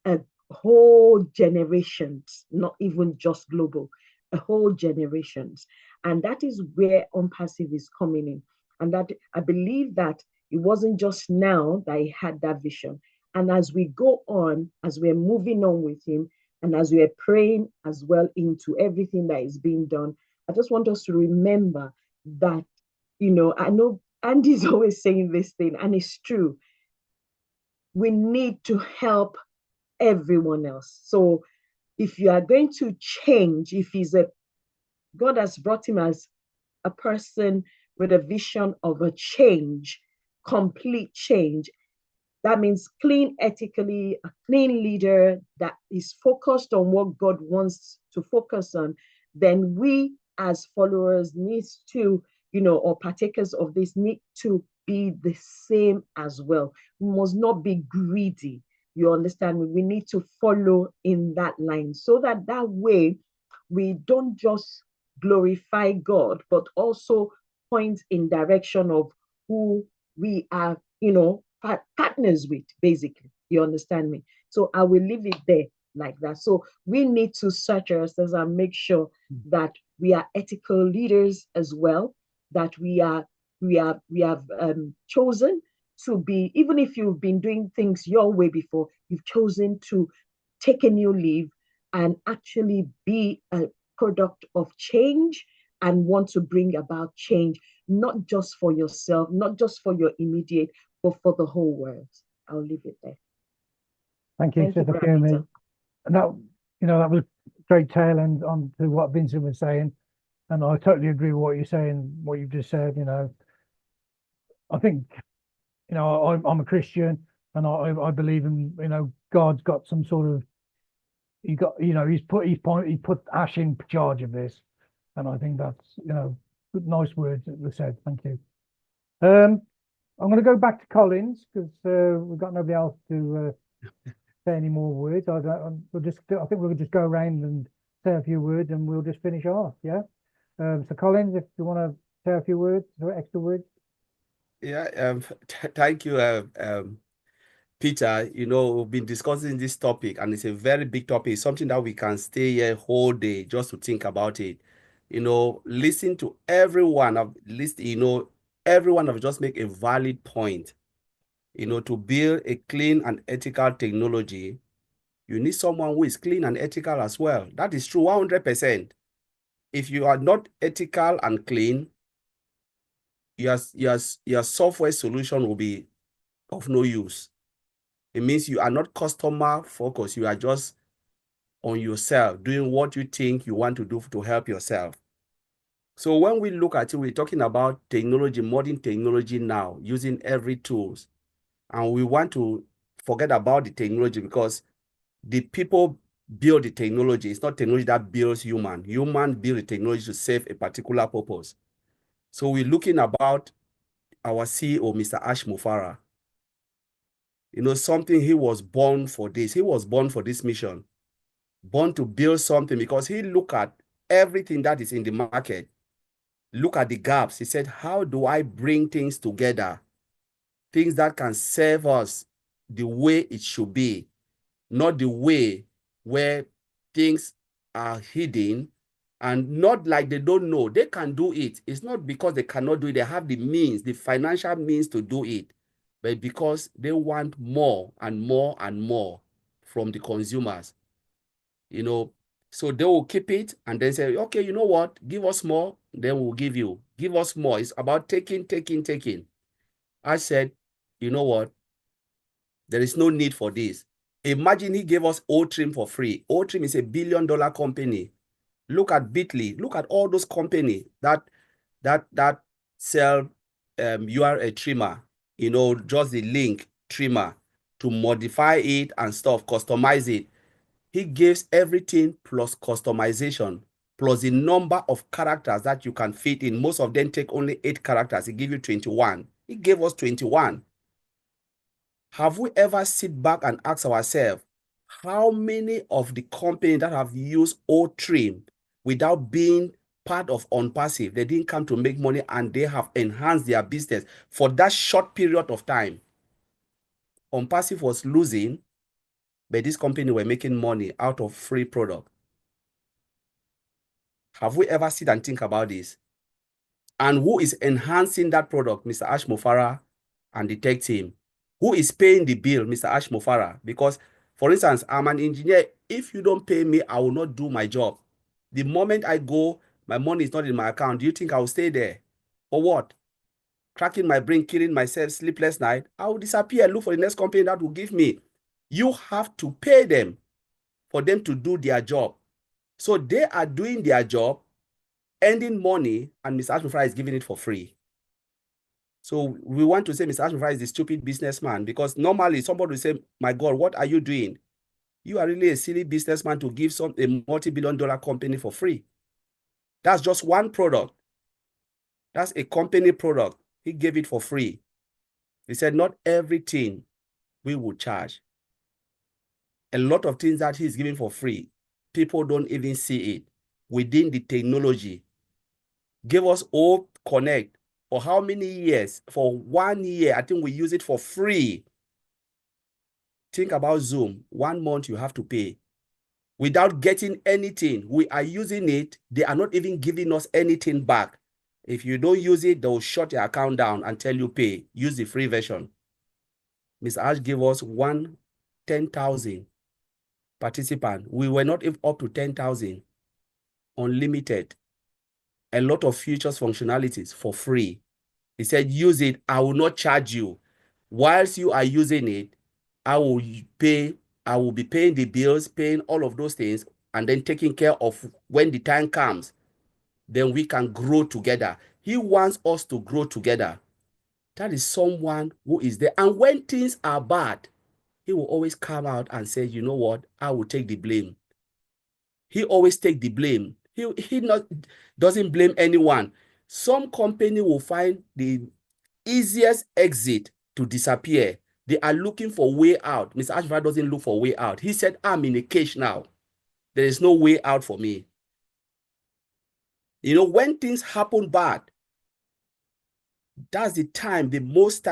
a whole generations, not even just global, a whole generations. And that is where ONPASSIVE is coming in. And that I believe that it wasn't just now that he had that vision. And as we go on, as we're moving on with him, and as we're praying as well into everything that is being done, I just want us to remember that, I know Andy's always saying this thing, and it's true. We need to help everyone else. So if you are going to change, God has brought him as a person with a vision of a change, complete change. That means clean ethically, a clean leader that is focused on what God wants to focus on. Then we as followers need to, or partakers of this need to be the same as well. We must not be greedy. You understand me? We need to follow in that line so that way we don't just glorify God, but also point in direction of who we are, partners with, basically. You understand me? So I will leave it there like that. So we need to search ourselves and make sure that we are ethical leaders as well, that we have chosen to be, even if you've been doing things your way before, you've chosen to take a new leave and actually be a product of change and want to bring about change, not just for yourself, not just for your immediate, but for the whole world. I'll leave it there. Thank you, Sister Fumi. And that was a great tail end on to what Vincent was saying. And I totally agree with what you're saying, what you've just said. I think, I'm a Christian, and I believe in, God's got some sort of, he's put Ash in charge of this. And I think that's, good, nice words that were said. Thank you. I'm going to go back to Collins because we've got nobody else to say any more words. I think we'll just go around and say a few words, and we'll just finish off. Yeah. So Collins, if you want to say a few words or extra words. Yeah. Thank you, Peter, we've been discussing this topic, and it's a very big topic. It's something that we can stay here whole day just to think about it. Listen to everyone. Everyone have just make a valid point. To build a clean and ethical technology, you need someone who is clean and ethical as well. That is true 100%. If you are not ethical and clean, your software solution will be of no use. It means you are not customer focused. You are just on yourself, doing what you think you want to do to help yourself. So when we look at it, we're talking about technology, modern technology now, using every tools. And we want to forget about the technology because the people build the technology. It's not technology that builds human. Human build the technology to serve a particular purpose. So we're looking about our CEO, Mr. Ash Mufara. Something, he was born for this. He was born for this mission. Born to build something because he looked at everything that is in the market. Look at the gaps. He said, how do I bring things together? Things that can serve us the way it should be, not the way where things are hidden and not like they don't know. They can do it. It's not because they cannot do it. They have the means, the financial means to do it, but because they want more and more and more from the consumers. So they will keep it and then say, okay, you know what? Give us more, then we'll give you. Give us more. It's about taking. I said, you know what? There is no need for this. Imagine he gave us O-Trim for free. O-Trim is $1 billion company. Look at Bitly. Look at all those companies that sell URL trimmer, just the link trimmer to modify it and stuff, customize it. He gives everything plus customization, plus the number of characters that you can fit in. Most of them take only 8 characters. He gives you 21. He gave us 21. Have we ever sit back and ask ourselves, how many of the companies that have used O-Trim without being part of ONPASSIVE, they didn't come to make money and they have enhanced their business for that short period of time? ONPASSIVE was losing, but this company were making money out of free product. Have we ever sit and think about this? And who is enhancing that product? Mr. Ash Mufara and the tech team. Who is paying the bill? Mr. Ash Mufara. Because, for instance, I'm an engineer. If you don't pay me, I will not do my job. The moment I go, my money is not in my account. Do you think I will stay there? For what? Cracking my brain, killing myself, sleepless night. I will disappear, look for the next company that will give me. You have to pay them for them to do their job. So they are doing their job, earning money, and Mr. Ash Mufara is giving it for free. So we want to say Mr. Ash Mufara is the stupid businessman, because normally somebody will say, my God, what are you doing? You are really a silly businessman to give a multi-billion-dollar company for free. That's just one product. That's a company product. He gave it for free. He said, not everything we will charge. A lot of things that he's giving for free, people don't even see it within the technology. Give us all Connect. For how many years? For 1 year, I think we use it for free. Think about Zoom. 1 month you have to pay without getting anything. We are using it. They are not even giving us anything back. If you don't use it, they'll shut your account down and tell you pay. Use the free version. Mr. Ash gave us 10,000 participants. We were not up to 10,000. Unlimited. A lot of features, functionalities for free. He said, use it. I will not charge you. Whilst you are using it, I will be paying the bills, paying all of those things, and then taking care of when the time comes, then we can grow together. He wants us to grow together. That is someone who is there. And when things are bad, he will always come out and say, you know what? I will take the blame. He always takes the blame. He doesn't blame anyone. Some company will find the easiest exit to disappear. They are looking for way out. Mr. Ash Mufara doesn't look for way out. He said, I'm in a cage now. There is no way out for me. When things happen bad, That's the time, most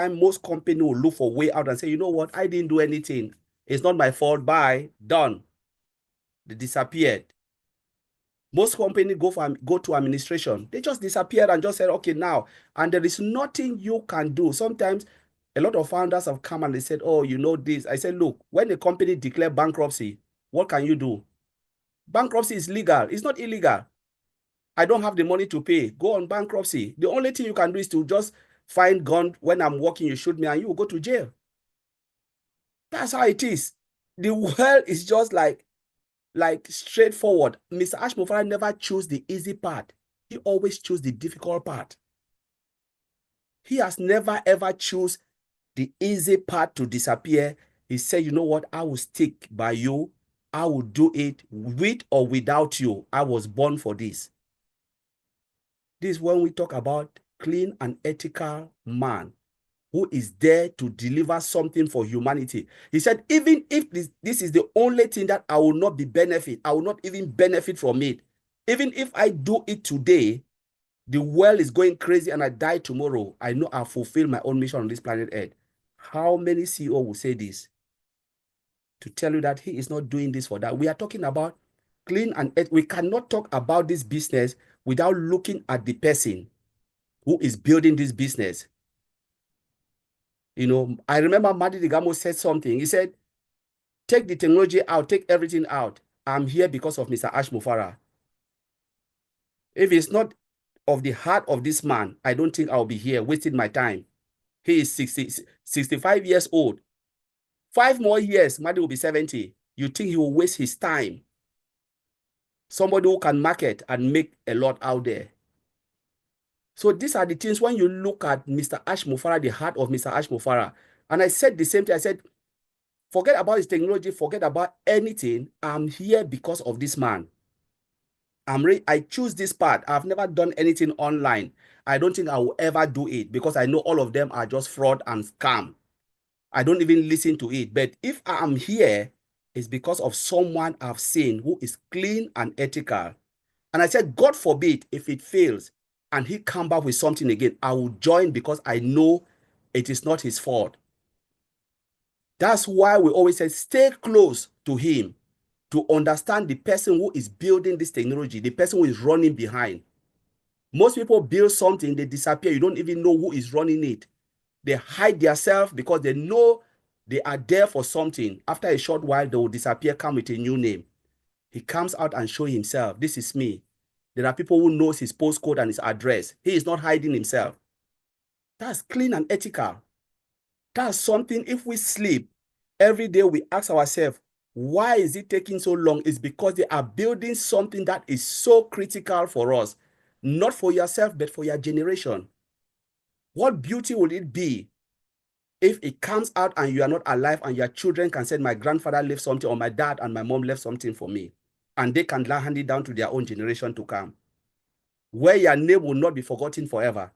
company will look for a way out and say, you know what, I didn't do anything. It's not my fault. Bye. Done. They disappeared. Most companies go to administration. They just disappeared and just said, okay, now. And there is nothing you can do. Sometimes a lot of founders have come and they said, oh, you know this. I said, look, when a company declares bankruptcy, what can you do? Bankruptcy is legal. It's not illegal. I don't have the money to pay. Go on bankruptcy. The only thing you can do is to just find gun. When I'm working, you shoot me and you will go to jail. That's how it is. The world is just like straightforward. Mr. Ashmofara never chose the easy part. He always chose the difficult part. He has never ever chose the easy part to disappear. He said, you know what? I will stick by you. I will do it with or without you. I was born for this. This is when we talk about clean and ethical man who is there to deliver something for humanity. He said, even if this is the only thing that I will not I will not even benefit from it. Even if I do it today, the world is going crazy and I die tomorrow, I know I'll fulfill my own mission on this planet Earth. How many CEO will say this? To tell you that he is not doing this for that. We are talking about clean and we cannot talk about this business without looking at the person who is building this business. You know, I remember Madi Digamo said something. He said, take the technology out, take everything out. I'm here because of Mr. Ashmofara. If it's not of the heart of this man, I don't think I'll be here wasting my time. He is 65 years old. 5 more years, Madi will be 70. You think he will waste his time? Somebody who can market and make a lot out there. So these are the things when you look at Mr. Ashmofara, the heart of Mr. Ashmofara. And I said the same thing. I said, forget about his technology, forget about anything. I'm here because of this man. I choose this part. I've never done anything online. I don't think I will ever do it because I know all of them are just fraud and scam. I don't even listen to it. But if I'm here, it's because of someone I've seen who is clean and ethical. And I said, God forbid if it fails and he come back with something again, I will join because I know it is not his fault. That's why we always say, stay close to him to understand the person who is building this technology, the person who is running behind. Most people build something, they disappear. You don't even know who is running it. They hide themselves because they know they are there for something. After a short while, they will disappear, come with a new name. He comes out and shows himself. This is me. There are people who knows his postcode and his address. He is not hiding himself. That's clean and ethical. That's something, if we sleep, every day we ask ourselves, why is it taking so long? It's because they are building something that is so critical for us. Not for yourself, but for your generation. What beauty would it be if it comes out and you are not alive and your children can say, my grandfather left something or my dad and my mom left something for me. And they can hand it down to their own generation to come. Where your name will not be forgotten forever.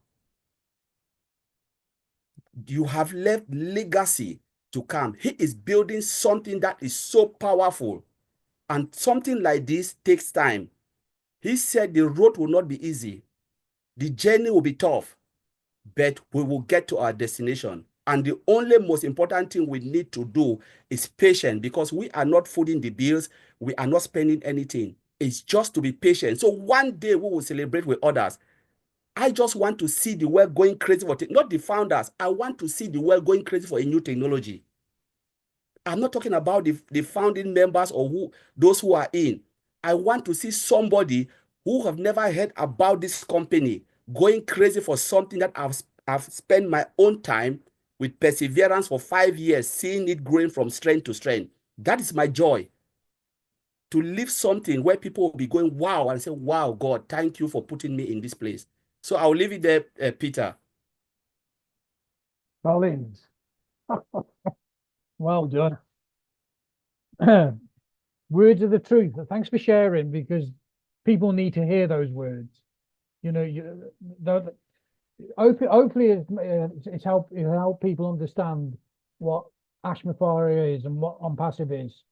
You have left legacy to come. He is building something that is so powerful. And something like this takes time. He said the road will not be easy. The journey will be tough, but we will get to our destination. And the only most important thing we need to do is patience, because we are not footing the bills. We are not spending anything. It's just to be patient. So one day we will celebrate with others. I just want to see the world going crazy for not the founders. I want to see the world going crazy for a new technology. I'm not talking about the founding members or those who are in. I want to see somebody who have never heard about this company going crazy for something that I've spent my own time with perseverance for 5 years, seeing it growing from strength to strength. That is my joy. To leave something where people will be going, wow, and say, wow, God, thank you for putting me in this place. So I'll leave it there, Peter. Collins. Well done. Words of the truth. Thanks for sharing, because people need to hear those words. You know, hopefully it'll help people understand what Ashmofara is and what ONPASSIVE is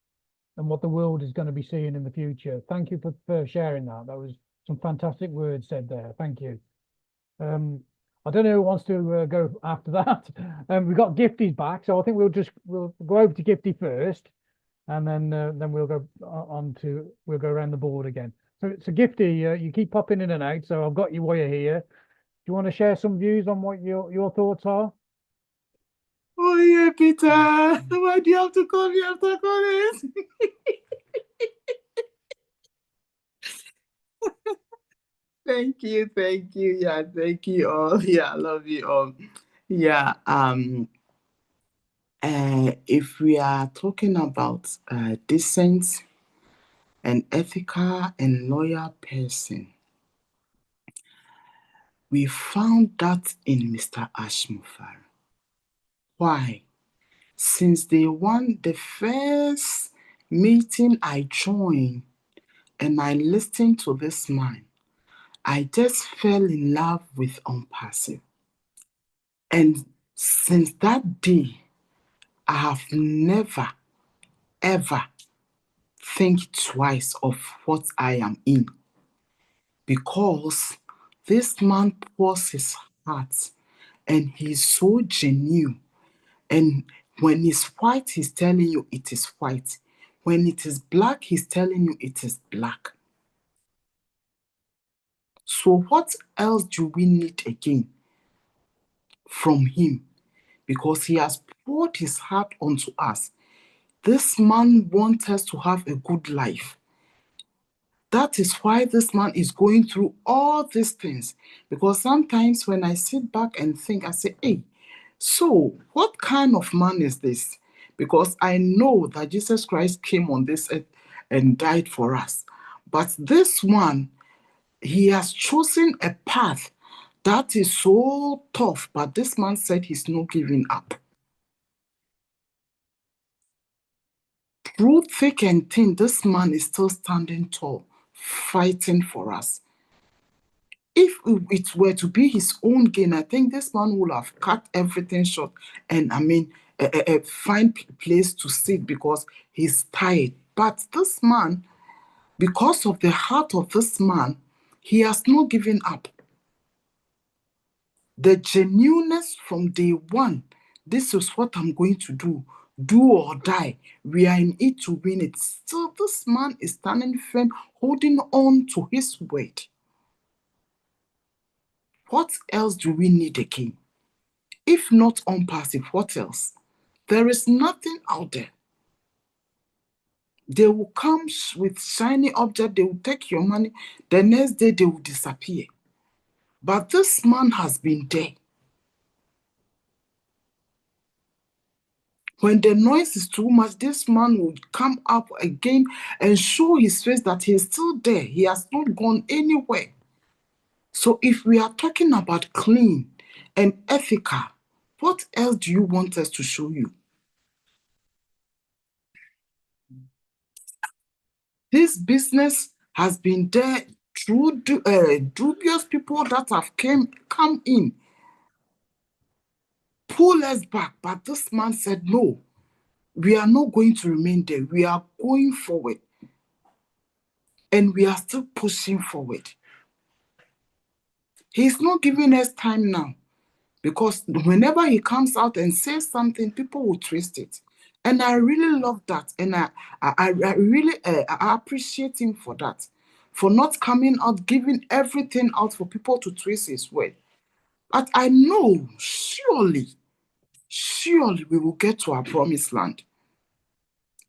and what the world is going to be seeing in the future. Thank you for sharing that. That was some fantastic words said there. Thank you. I don't know who wants to go after that. We've got Gifty's back, so I think we'll go over to Gifty first, and then we'll go we'll go around the board again. So Gifty, you keep popping in and out, so I've got you while you're here. Do you want to share some views on what your thoughts are? Oh yeah, Peter. Why do you have to call me after Collins? Thank you. Yeah, thank you all. Yeah, I love you all. Yeah, if we are talking about decent and ethical and loyal person, we found that in Mr. Ashmufar. Why? Since day one, the first meeting I joined and I listened to this man, I just fell in love with ONPASSIVE. And since that day, I have never, ever think twice of what I am in. Because this man pours his heart and he's so genuine. And when it's white, he's telling you it is white. When it is black, he's telling you it is black. So what else do we need again from him? Because he has poured his heart onto us. This man wants us to have a good life. That is why this man is going through all these things. Because sometimes when I sit back and think, I say, hey, so what kind of man is this? Because I know that Jesus Christ came on this earth and died for us. But this one, he has chosen a path that is so tough, but this man said he's not giving up. Through thick and thin, this man is still standing tall, fighting for us. If it were to be his own gain, I think this man would have cut everything short and, find a place to sit because he's tired. But this man, because of the heart of this man, he has not given up. The genuineness from day one, this is what I'm going to do or die. We are in it to win it. Still, this man is standing firm, holding on to his word. What else do we need again? If not ONPASSIVE, what else? There is nothing out there. They will come with shiny object, they will take your money, the next day they will disappear. But this man has been there. When the noise is too much, this man will come up again and show his face that he is still there. He has not gone anywhere. So if we are talking about clean and ethical, what else do you want us to show you? This business has been there through dubious people that have come in, pull us back. But this man said, no, we are not going to remain there. We are going forward. And we are still pushing forward. He's not giving us time now. Because whenever he comes out and says something, people will twist it. And I really love that. And I really appreciate him for that. For not coming out, giving everything out for people to twist his word. But I know, surely we will get to our promised land.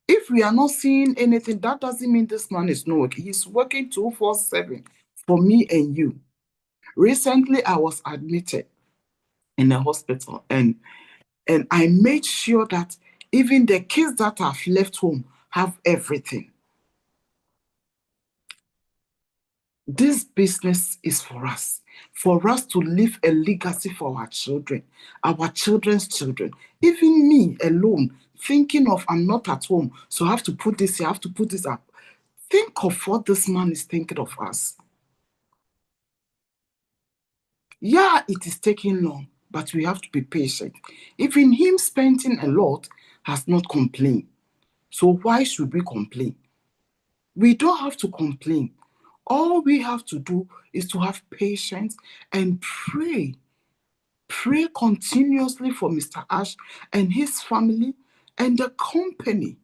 If we are not seeing anything, that doesn't mean this man is not working. He's working 24/7 for me and you. Recently, I was admitted in a hospital and I made sure that even the kids that have left home have everything. This business is for us to leave a legacy for our children, our children's children. Even me alone, thinking of I'm not at home, so I have to put this here, I have to put this up. Think of what this man is thinking of us. Yeah, it is taking long, but we have to be patient. Even him spending a lot has not complained. So why should we complain? We don't have to complain. All we have to do is to have patience and pray Pray continuously for Mr. Ash and his family and the company,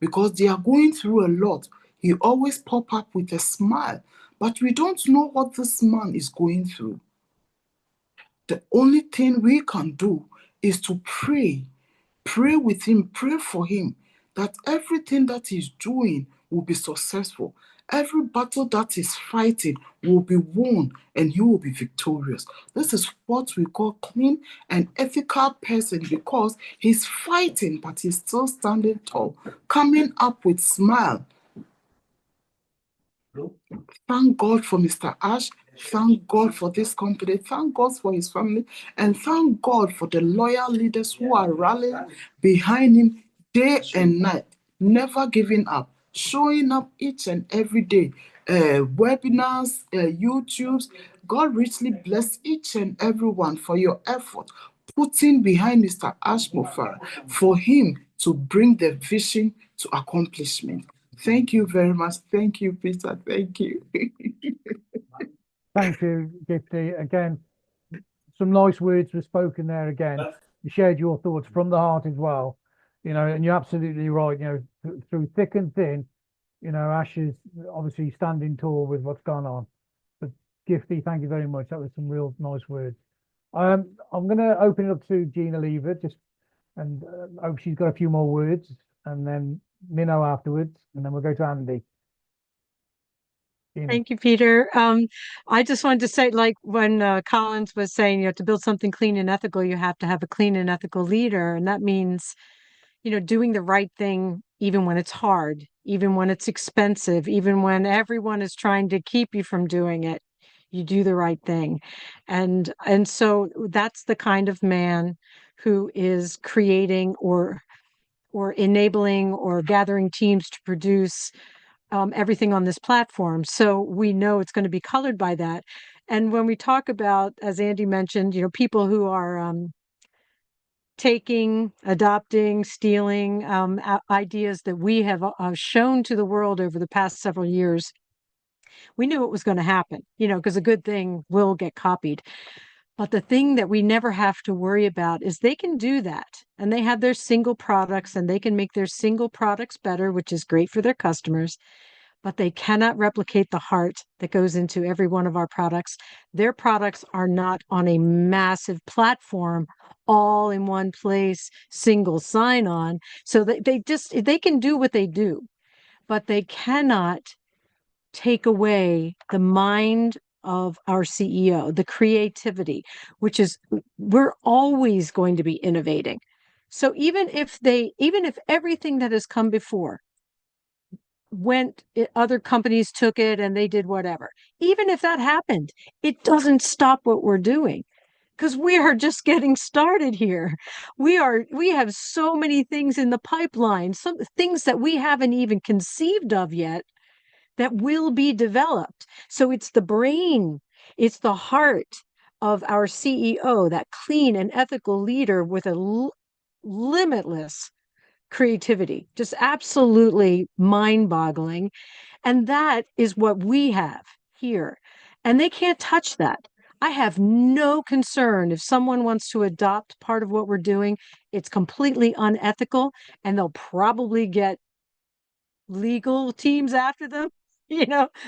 because they are going through a lot. He always pop up with a smile, but we don't know what this man is going through. The only thing we can do is to pray with him, pray for him, that everything that he's doing will be successful. Every battle that he's fighting will be won and he will be victorious. This is what we call clean and ethical person, because he's fighting, but he's still standing tall, coming up with smile. Thank God for Mr. Ash. Thank God for this company. Thank God for his family. And thank God for the loyal leaders who are rallying behind him day and night, never giving up, showing up each and every day. Webinars, YouTubes. God richly bless each and every one for your effort, putting behind Mr. Ash Mufara for him to bring the vision to accomplishment. Thank you very much. Thank you, Peter. Thank you. Thank you, Gifty. Again, some nice words were spoken there again. You shared your thoughts from the heart as well. And you're absolutely right. Through thick and thin, Ash is obviously standing tall with what's gone on. But Gifty, thank you very much. That was some real nice words. I'm going to open it up to Gina Lever, and hope she's got a few more words, and then Minnow afterwards, and then we'll go to Andy. Gina. Thank you, Peter. I just wanted to say, like when Collins was saying, to build something clean and ethical, you have to have a clean and ethical leader. And that means, doing the right thing, even when it's hard, even when it's expensive, even when everyone is trying to keep you from doing it, you do the right thing. And so that's the kind of man who is creating or enabling or gathering teams to produce everything on this platform. So we know it's going to be colored by that. And when we talk about, as Andy mentioned, people who are taking, adopting, stealing ideas that we have shown to the world over the past several years, we knew it was going to happen, because a good thing will get copied. But the thing that we never have to worry about is they can do that, and they have their single products, and they can make their single products better, which is great for their customers, but they cannot replicate the heart that goes into every one of our products. Their products are not on a massive platform, all in one place, single sign-on. So they can do what they do, but they cannot take away the mind of our CEO, the creativity, which is, we're always going to be innovating. So even if everything that has come before other companies took it and they did whatever, even if that happened, it doesn't stop what we're doing, because we are just getting started here. We have so many things in the pipeline, some things that we haven't even conceived of yet, that will be developed. So it's the brain, it's the heart of our CEO, that clean and ethical leader with a limitless creativity, just absolutely mind-boggling. And that is what we have here. And they can't touch that. I have no concern if someone wants to adopt part of what we're doing. It's completely unethical, and they'll probably get legal teams after them,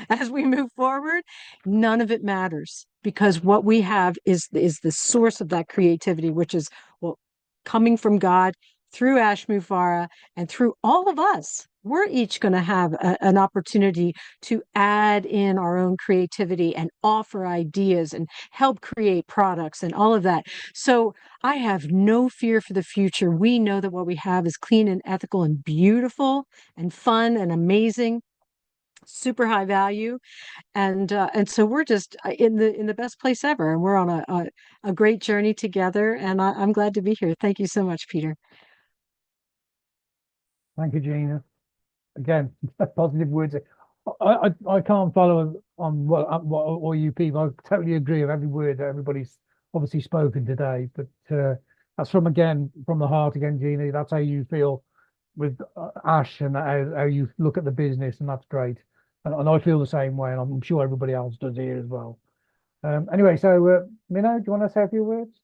as we move forward. None of it matters, because what we have is the source of that creativity, which is coming from God through Ash Mufara and through all of us. We're each going to have an opportunity to add in our own creativity and offer ideas and help create products and all of that. So I have no fear for the future. We know that what we have is clean and ethical and beautiful and fun and amazing, super high value. And so we're just in the best place ever. And we're on a great journey together. And I'm glad to be here. Thank you so much, Peter. Thank you, Gina. Again, positive words. I can't follow on what all you people. I totally agree with every word that everybody's obviously spoken today. But that's from the heart again, Gina. That's how you feel with Ash and how you look at the business, and that's great. And I feel the same way, and I'm sure everybody else does here as well. Anyway, so Minnow, do you want to say a few words?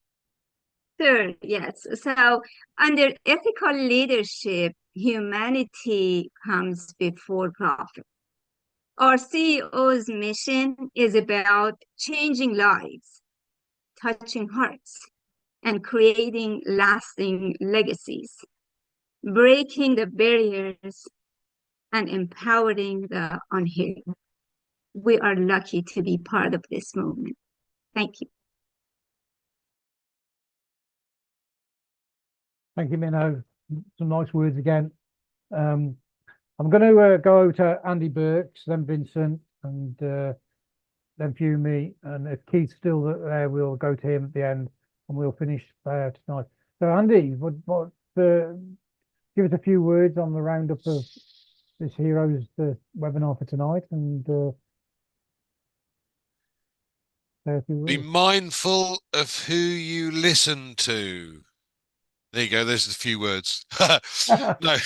Sure, yes. So under ethical leadership, humanity comes before profit. Our CEO's mission is about changing lives, touching hearts, and creating lasting legacies, breaking the barriers and empowering the unheard. We are lucky to be part of this movement. Thank you. Thank you, Minho. Some nice words again. I'm going to go over to Andy Burks, then Vincent, and then Fumi. And if Keith's still there, we'll go to him at the end, and we'll finish tonight. So, Andy, give us a few words on the roundup of this Heroes webinar for tonight, and say a few words. Be mindful of who you listen to. There you go. There's a few words. No.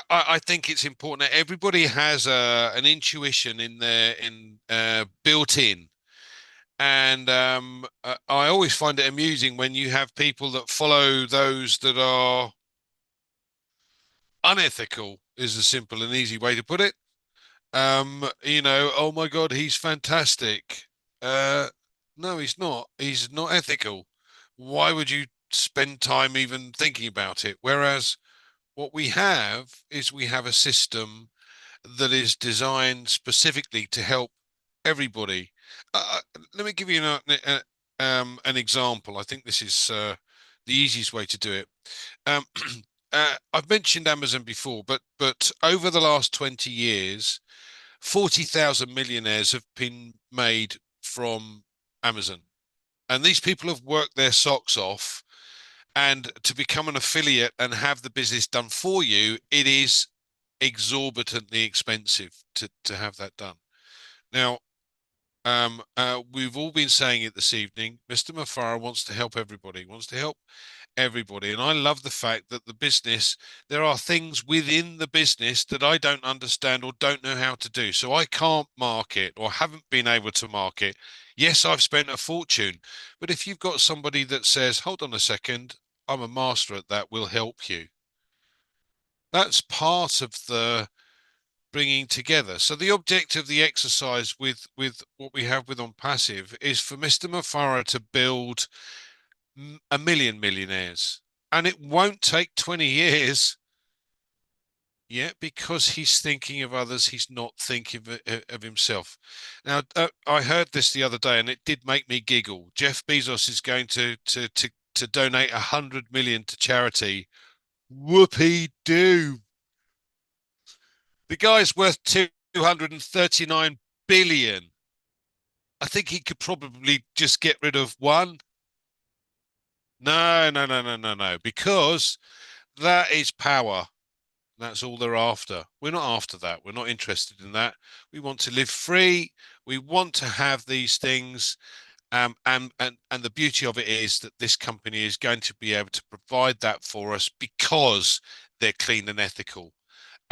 I think it's important that everybody has an intuition built in. And I always find it amusing when you have people that follow those that are unethical, is a simple and easy way to put it. Oh my God, he's fantastic. No, he's not. He's not ethical. Why would you spend time even thinking about it? Whereas what we have is we have a system that is designed specifically to help everybody. Let me give you an example. I think this is the easiest way to do it. I've mentioned Amazon before, but over the last 20 years, 40,000 millionaires have been made from Amazon. And these people have worked their socks off. And to become an affiliate and have the business done for you, it is exorbitantly expensive to have that done. Now, we've all been saying it this evening. Mr. Mufara wants to help everybody, and I love the fact that there are things within the business that I don't understand or don't know how to do. So I can't market or haven't been able to market. Yes, I've spent a fortune, but if you've got somebody that says, hold on a second, I'm a master at that, we'll help you. That's part of the bringing together. So the object of the exercise with what we have with ONPASSIVE is for Mr. Mufara to build 1 million millionaires. And it won't take 20 years yet because he's thinking of others. He's not thinking of himself. Now, I heard this the other day and it did make me giggle. Jeff Bezos is going to donate 100 million to charity. Whoopee-doo. The guy's worth 239 billion. I think he could probably just get rid of one. No, because that is power. That's all they're after. We're not after that. We're not interested in that. We want to live free. We want to have these things. And the beauty of it is that this company is going to be able to provide that for us because they're clean and ethical.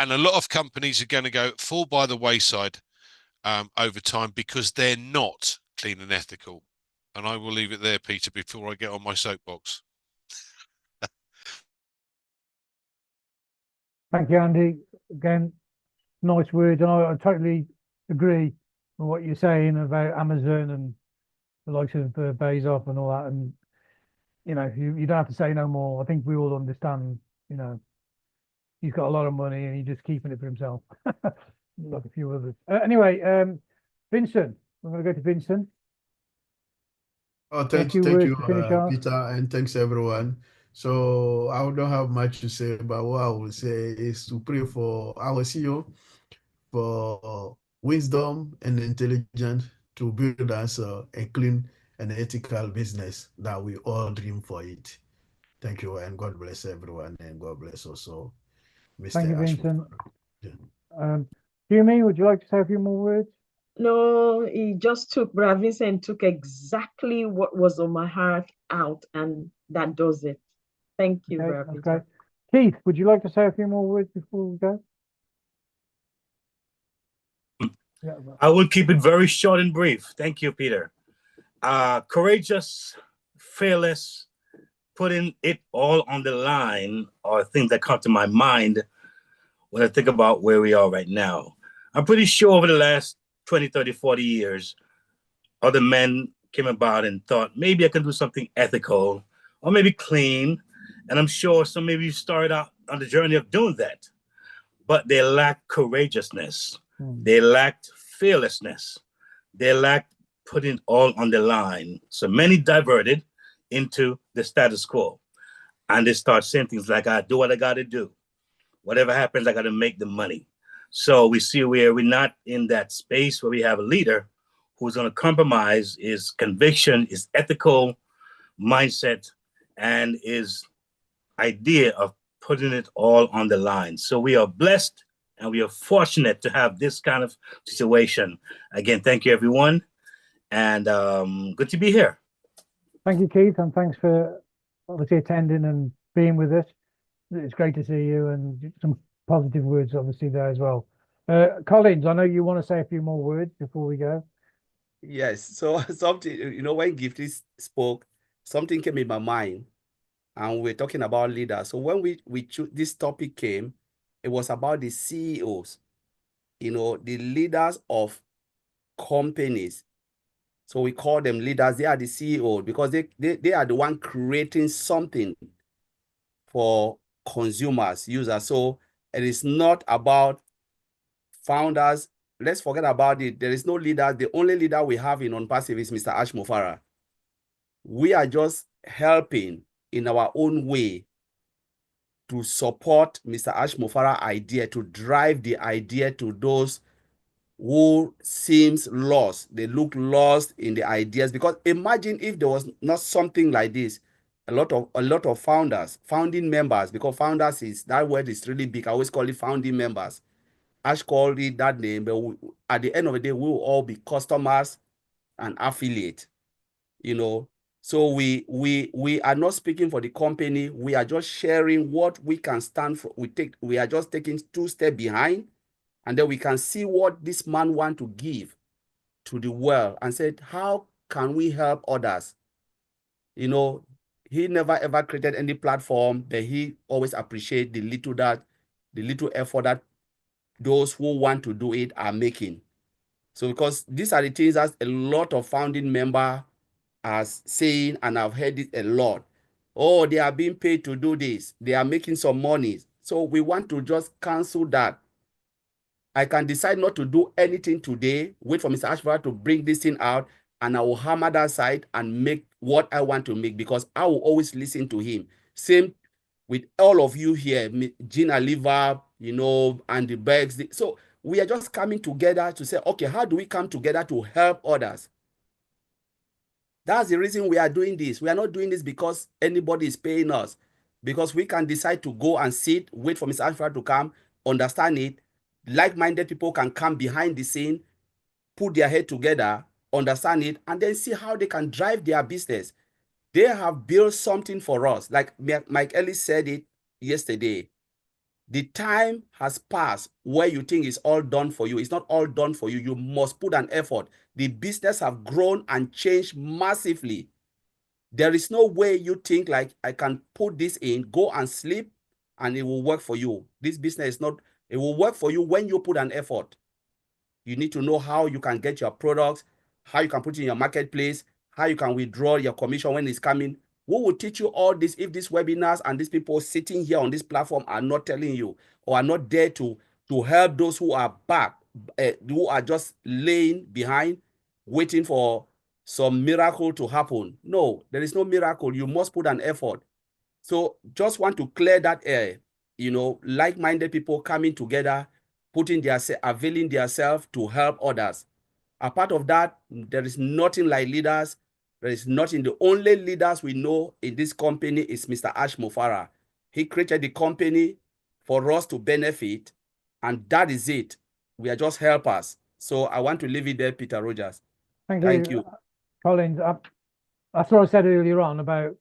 And a lot of companies are going to fall by the wayside over time because they're not clean and ethical. And I will leave it there, Peter, before I get on my soapbox. Thank you, Andy. Again, nice words, and I totally agree with what you're saying about Amazon and the likes of Bezos and all that. And you don't have to say no more. I think we all understand. He's got a lot of money and he's just keeping it for himself, like a few others. Anyway, Vincent, we're going to go to Vincent. Oh, thank you, Peter, and thanks everyone. So I don't have much to say, but what I will say is to pray for our CEO for wisdom and intelligence to build us a clean and ethical business that we all dream for it. Thank you, and God bless everyone, and God bless also Mr. Thank you, Vincent. Yeah. Fumi, would you like to say a few more words? No, Vincent took exactly what was on my heart out, and that does it. Thank you, okay. Keith, would you like to say a few more words before we go? I will keep it very short and brief. Thank you, Peter. Courageous fearless, putting it all on the line are things that come to my mind when I think about where we are right now. I'm pretty sure over the last 20, 30, 40 years, other men came about and thought, maybe I can do something ethical or maybe clean. And I'm sure some maybe you started out on the journey of doing that, but they lacked courageousness. They lacked fearlessness. They lacked putting it all on the line. So many diverted into the status quo. And they start saying things like, I do what I got to do. Whatever happens, I got to make the money. So we see where we're not in that space where we have a leader who's going to compromise his conviction, his ethical mindset, and his idea of putting it all on the line. So we are blessed and we are fortunate to have this kind of situation. Again, thank you, everyone. And good to be here. Thank you, Keith, and thanks for obviously attending and being with us. It's great to see you, and some positive words obviously there as well. Collins, I know you want to say a few more words before we go. Yes. So something, when Gifty spoke, something came in my mind, and we're talking about leaders. So when we choose this topic came, it was about the CEOs, the leaders of companies. So we call them leaders. They are the CEO because they are the one creating something for consumers, users. So it is not about founders. Let's forget about it. There is no leader. The only leader we have in ONPASSIVE is Mr. Ash Mufara. We are just helping in our own way to support Mr. Ash Mufara idea, to drive the idea to those who seems lost. They look lost in the ideas, because imagine if there was not something like this. A lot of founders, founding members, because founders is, that word is really big. I always call it founding members. Ash called it that name, but at the end of the day, we will all be customers and affiliate, So we are not speaking for the company. We are just sharing what we can stand for. We are just taking 2 steps behind, and then we can see what this man wants to give to the world, and said, how can we help others? He never ever created any platform, but he always appreciate the little effort that those who want to do it are making. So because these are the things that a lot of founding members are saying, and I've heard it a lot. Oh, they are being paid to do this. They are making some money. So we want to just cancel that. I can decide not to do anything today, wait for Mr. Ashford to bring this thing out, and I will hammer that side and make what I want to make, because I will always listen to him. Same with all of you here, Gina Liver, and the Bergs. So we are just coming together to say, okay, how do we come together to help others? That's the reason we are doing this. We are not doing this because anybody is paying us, because we can decide to go and sit, wait for Mr. Ashford to come, understand it. Like-minded people can come behind the scene, put their head together, understand it, and then see how they can drive their business. They have built something for us. Like Mike Ellis said it yesterday. The time has passed where you think it's all done for you. It's not all done for you. You must put an effort. The business have grown and changed massively. There is no way you think like, I can put this in, go and sleep, and it will work for you. This business is not, it will work for you when you put an effort. You need to know how you can get your products, how you can put it in your marketplace, how you can withdraw your commission when it's coming. We will teach you all this if these webinars and these people sitting here on this platform are not telling you, or are not there to help those who are back, who are just laying behind, waiting for some miracle to happen. No, there is no miracle. You must put an effort. So just want to clear that air, like-minded people coming together, availing themselves to help others. Apart of that, there is nothing like leaders. There is nothing. The only leaders we know in this company is Mr. Ash Mufara. He created the company for us to benefit, and that is it. We are just helpers. So I want to leave it there, Peter Rogers. Thank you. Collins. That's what I said earlier on about,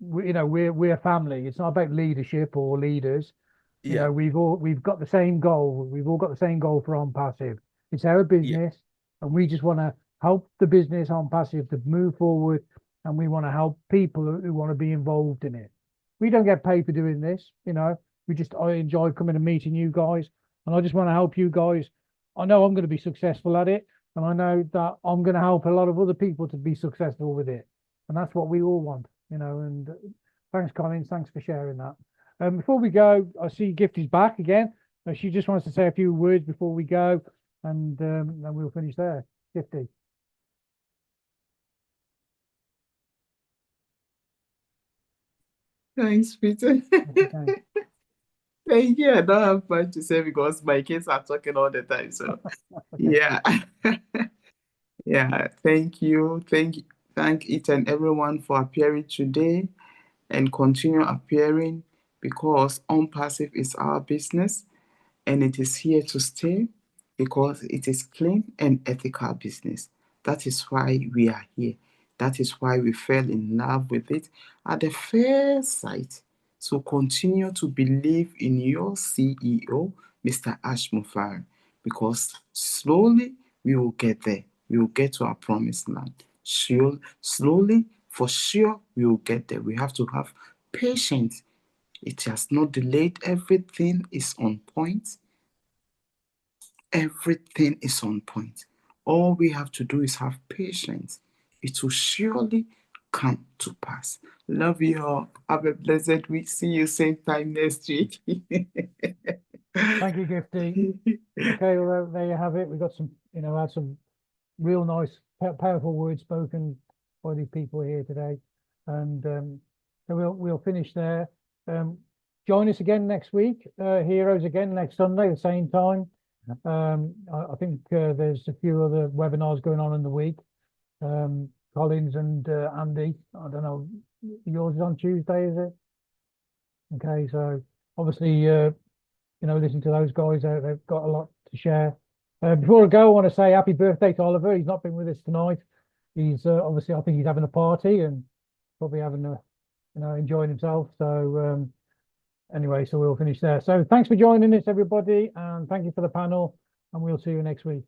we're a family. It's not about leadership or leaders. Yeah. We've got the same goal. We've all got the same goal for ONPASSIVE. It's our business, and we just want to help the business ONPASSIVE to move forward and we want to help people who want to be involved in it. We don't get paid for doing this, you know. I enjoy coming and meeting you guys, and I just want to help you guys. I know I'm going to be successful at it, and I know that I'm going to help a lot of other people to be successful with it, and that's what we all want, you know. And thanks, Collins. Thanks for sharing that. Before we go, I see Gifty's back again. She just wants to say a few words before we go, and then we'll finish there. Gifty. Thanks, Peter. Okay. Thank you. I don't have much to say because my kids are talking all the time. So, yeah. Yeah. Thank you. Thank each and everyone for appearing today and continue appearing because ONPASSIVE is our business and it is here to stay because it is clean and ethical business. That is why we are here. That is why we fell in love with it at the first sight. So continue to believe in your CEO, Mr. Ashmufar, because slowly we will get there. We will get to our promised land. Slowly, for sure, we will get there. We have to have patience. It has not delayed. Everything is on point. Everything is on point. All we have to do is have patience. It will surely come to pass. Love you all. Have a blessed week. See you same time next week. Thank you, Gifty. Okay, well, there you have it. We got some, had some real nice, powerful words spoken by these people here today, and so we'll finish there. Join us again next week. Heroes again next Sunday, the same time. I think there's a few other webinars going on in the week. Collins and Andy, I don't know, yours is on Tuesday, is it? Okay, so obviously, listen to those guys. They've got a lot to share. Before I go, I want to say happy birthday to Oliver. He's not been with us tonight. He's obviously, I think he's having a party and probably having a, enjoying himself. So anyway, so we'll finish there. So thanks for joining us, everybody, and thank you for the panel, and we'll see you next week.